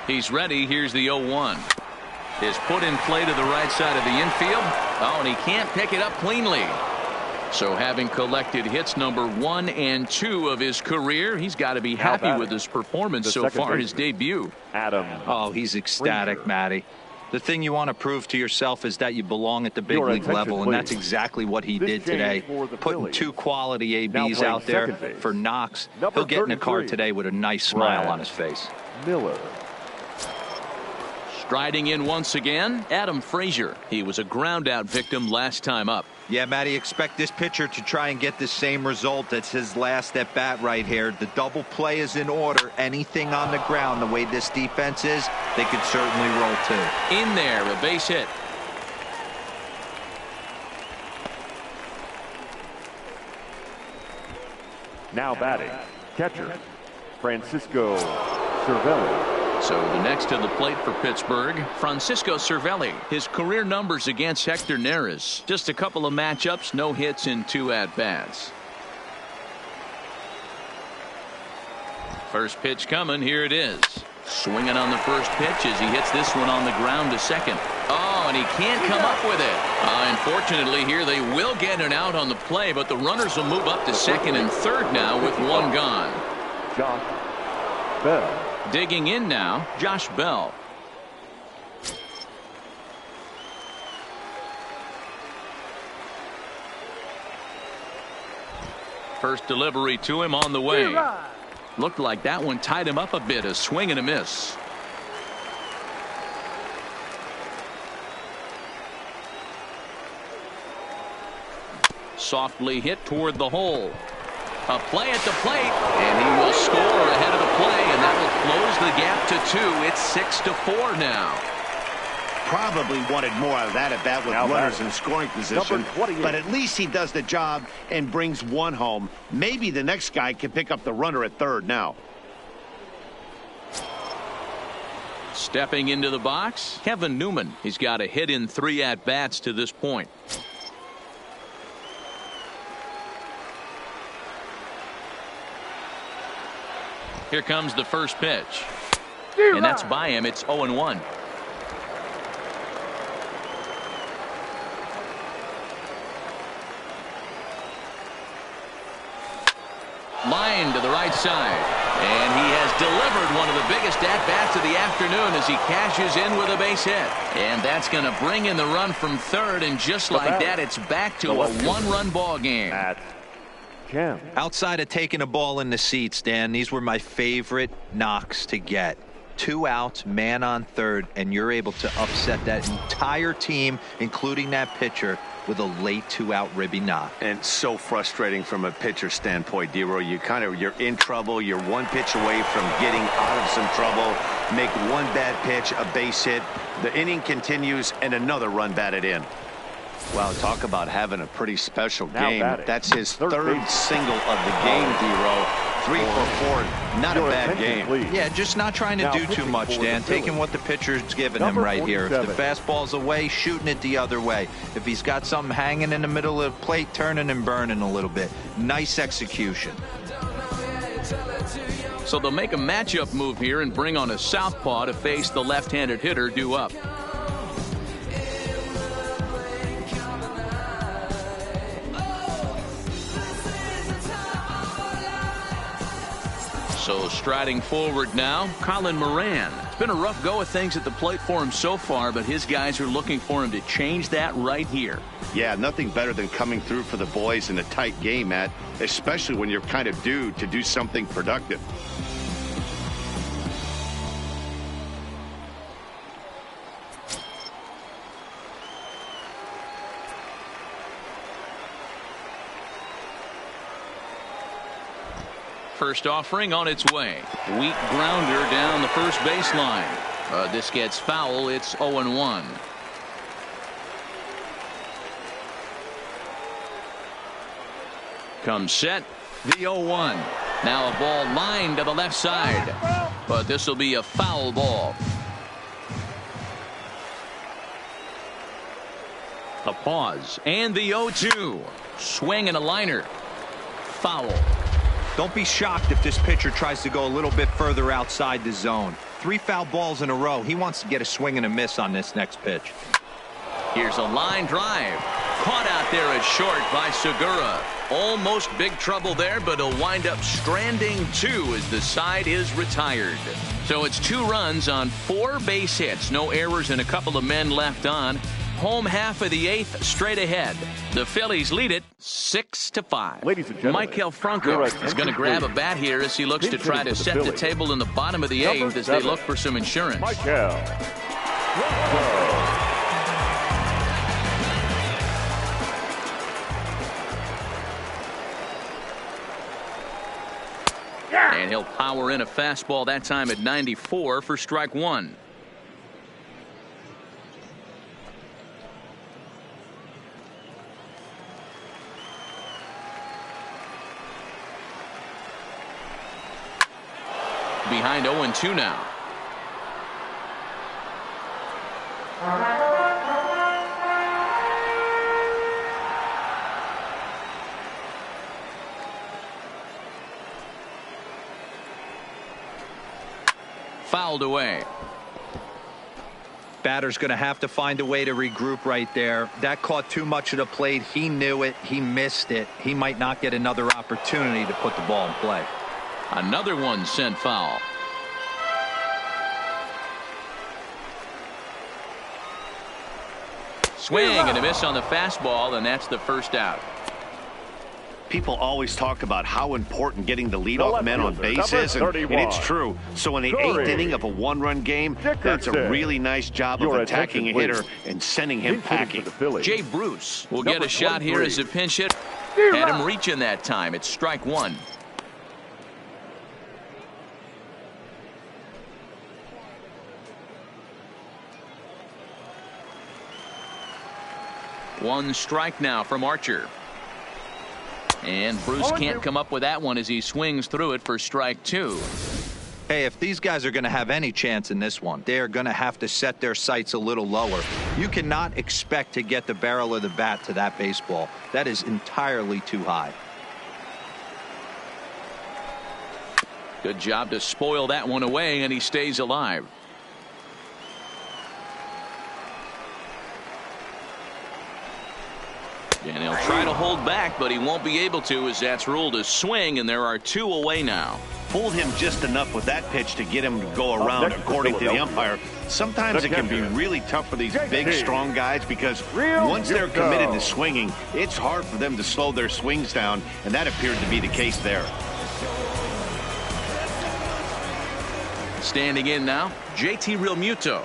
He's ready. Here's the 0-1. Is put in play to the right side of the infield. Oh, and he can't pick it up cleanly. So having collected hits number 1 and 2 of his career, he's got to be happy with his performance so far, his debut. Adam. Oh, he's ecstatic, Matty. The thing you want to prove to yourself is that you belong at the big league level, and that's exactly what he did today. Putting 2 quality ABs out there for Knox. He'll get in a car today with a nice smile on his face. Miller. Striding in once again, Adam Frazier. He was a ground-out victim last time up. Yeah, Matty, expect this pitcher to try and get the same result. That's his last at bat right here. The double play is in order. Anything on the ground, the way this defense is, they could certainly roll too. In there, a base hit. Now batting, catcher, Francisco Cervelli. So the next to the plate for Pittsburgh, Francisco Cervelli. His career numbers against Hector Neris. Just a couple of matchups, no hits in 2 at-bats. First pitch coming, here it is. Swinging on the first pitch as he hits this one on the ground to second. Oh, and he can't come up with it. Unfortunately, here they will get an out on the play, but the runners will move up to second and third now with 1 gone. Josh Bell. Digging in now, Josh Bell. First delivery to him on the way. Looked like that one tied him up a bit. A swing and a miss. Softly hit toward the hole. A play at the plate, and he will score ahead of the play, and that will close the gap to 2. It's 6-4 now. Probably wanted more out of that at bat with runners in scoring position, but at least he does the job and brings one home. Maybe the next guy can pick up the runner at third now. Stepping into the box, Kevin Newman. He's got a hit in 3 at-bats to this point. Here comes the first pitch. And that's by him. It's 0-1. Line to the right side. And he has delivered one of the biggest at-bats of the afternoon as he cashes in with a base hit. And that's going to bring in the run from third. And just like that, it's back to a one-run ball game. Outside of taking a ball in the seats, Dan, these were my favorite knocks to get. 2 outs, man on third, and you're able to upset that entire team, including that pitcher, with a late 2-out ribby knock. And so frustrating from a pitcher standpoint, D-Roy. You're in trouble. You're one pitch away from getting out of some trouble. Make one bad pitch, a base hit. The inning continues, and another run batted in. Wow, talk about having a pretty special game. That's his third single of the game, D-Roy. 3 for 4, not a bad game. Yeah, just not trying to do too much, Dan. Taking what the pitcher's giving him right here. If the fastball's away, shooting it the other way. If he's got something hanging in the middle of the plate, turning and burning a little bit. Nice execution. So they'll make a matchup move here and bring on a southpaw to face the left-handed hitter due up. So striding forward now, Colin Moran. It's been a rough go of things at the plate for him so far, but his guys are looking for him to change that right here. Yeah, nothing better than coming through for the boys in a tight game, Matt, especially when you're kind of due to do something productive. First offering on its way. Weak grounder down the first baseline. This gets foul. It's 0-1. Comes set. The 0-1. Now a ball lined to the left side. But this will be a foul ball. A pause. And the 0-2. Swing and a liner. Foul. Don't be shocked if this pitcher tries to go a little bit further outside the zone. 3 foul balls in a row. He wants to get a swing and a miss on this next pitch. Here's a line drive. Caught out there at short by Segura. Almost big trouble there, but he'll wind up stranding 2 as the side is retired. So it's 2 runs on 4 base hits. No errors and a couple of men left on. Home half of the 8th straight ahead. The Phillies lead it 6-5. Ladies and gentlemen, Michael Franco is going to grab a bat here as he looks to try to set the table in the bottom of the 8th as they look for some insurance. Michael. And he'll power in a fastball that time at 94 for strike 1. Behind 0-2 now. Fouled away. Batter's going to have to find a way to regroup right there. That caught too much of the plate. He knew it. He missed it. He might not get another opportunity to put the ball in play. Another one sent foul. Swing and a miss on the fastball, and that's the first out. People always talk about how important getting the leadoff men on base is, and it's true. So in the 8th inning of a one-run game, that's a really nice job of attacking a hitter and sending him packing. Jay Bruce will get a shot here as a pinch hit. Had him reaching that time. It's strike one. One strike now from Archer. And Bruce can't come up with that one as he swings through it for strike two. Hey, if these guys are going to have any chance in this one, they are going to have to set their sights a little lower. You cannot expect to get the barrel of the bat to that baseball. That is entirely too high. Good job to spoil that one away, and he stays alive. And he'll try to hold back, but he won't be able to, as that's ruled a swing, and there are two away now. Fooled him just enough with that pitch to get him to go around, according to the umpire. Sometimes it can be really tough for these big, strong guys because once they're committed to swinging, it's hard for them to slow their swings down, and that appeared to be the case there. Standing in now, JT Realmuto.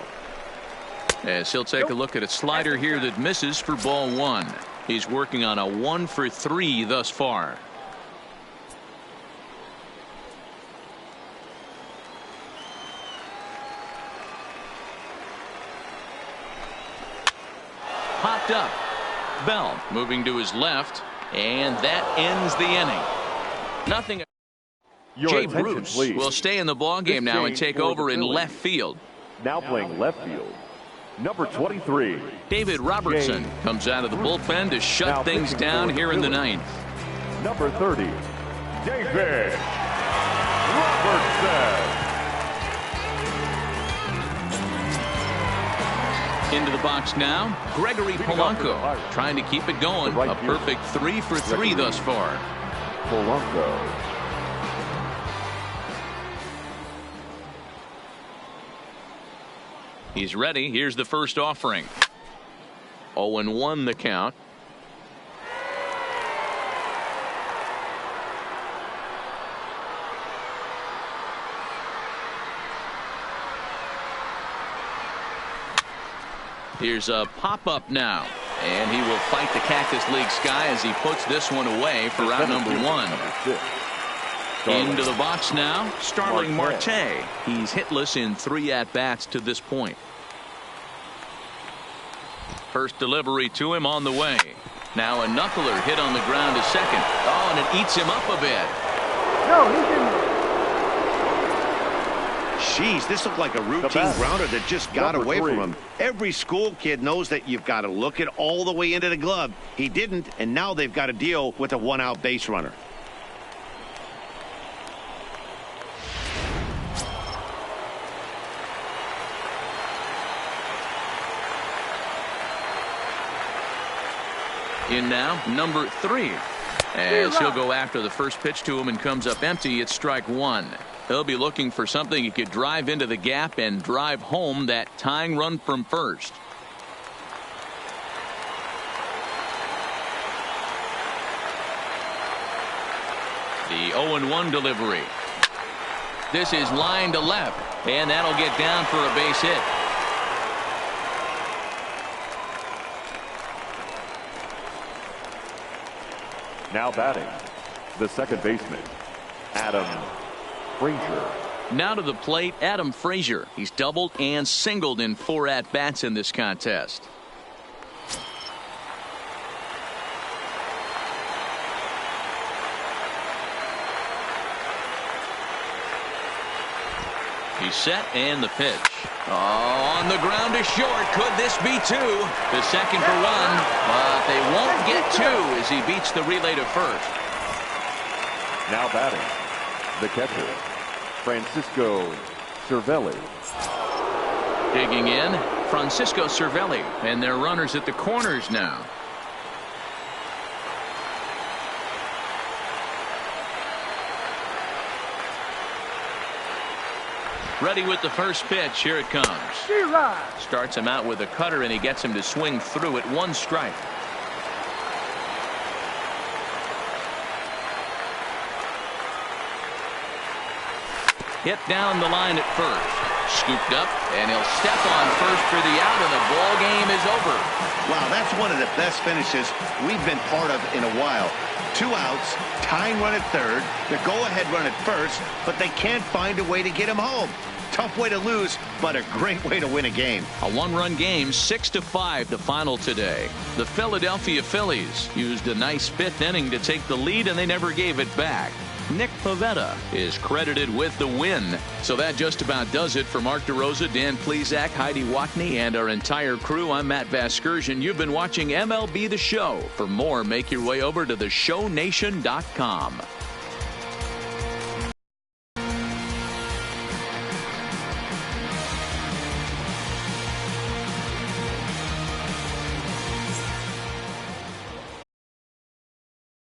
As he'll take a look at a slider here that misses for ball one. He's working on a 1-for-3 thus far. Popped up. Bell moving to his left, and that ends the inning. Nothing. Jay Bruce will stay in the ballgame now and take over in left field. Now playing left field, number 23. David Robertson comes out of the bullpen to shut things down here in the ninth. Number 30, David Robertson. Into the box now, Gregory Polanco trying to keep it going. A perfect 3-for-3 thus far. Polanco. He's ready. Here's the first offering. 0-1 the count. Here's a pop-up now. And he will fight the Cactus League sky as he puts this one away for out number one. Into the box now, Starling Marte. He's hitless in 3 at-bats to this point. First delivery to him on the way. Now a knuckler hit on the ground to second. Oh, and it eats him up a bit. No, he didn't. Jeez, this looked like a routine grounder that just got away from him. Every school kid knows that you've got to look it all the way into the glove. He didn't, and now they've got to deal with a 1-out base runner. In now, number 3. As he'll go after the first pitch to him and comes up empty, it's strike one. He'll be looking for something he could drive into the gap and drive home that tying run from first. The 0-1 delivery. This is line to left, and that'll get down for a base hit. Now batting, the second baseman, Adam Frazier. Now to the plate, Adam Frazier. He's doubled and singled in 4 at-bats in this contest. He's set, and the pitch. Oh, on the ground to short. Could this be 2? The second for 1, but they won't get 2 as he beats the relay to first. Now batting, the catcher, Francisco Cervelli. Digging in, Francisco Cervelli, and their runners at the corners now. Ready with the first pitch. Here it comes. Starts him out with a cutter, and he gets him to swing through it. 1 strike. Hit down the line at first. Scooped up, and he'll step on first for the out, and the ball game is over. Wow, that's one of the best finishes we've been part of in a while. 2 outs, tying run at third, the go-ahead run at first, but they can't find a way to get him home. Tough way to lose, but a great way to win a game. A one-run game, 6-5 the final today. The Philadelphia Phillies used a nice 5th inning to take the lead, and they never gave it back. Nick Pivetta is credited with the win. So that just about does it for Mark DeRosa, Dan Plesac, Heidi Watney, and our entire crew. I'm Matt Vasgersian. You've been watching MLB The Show. For more, make your way over to theshownation.com.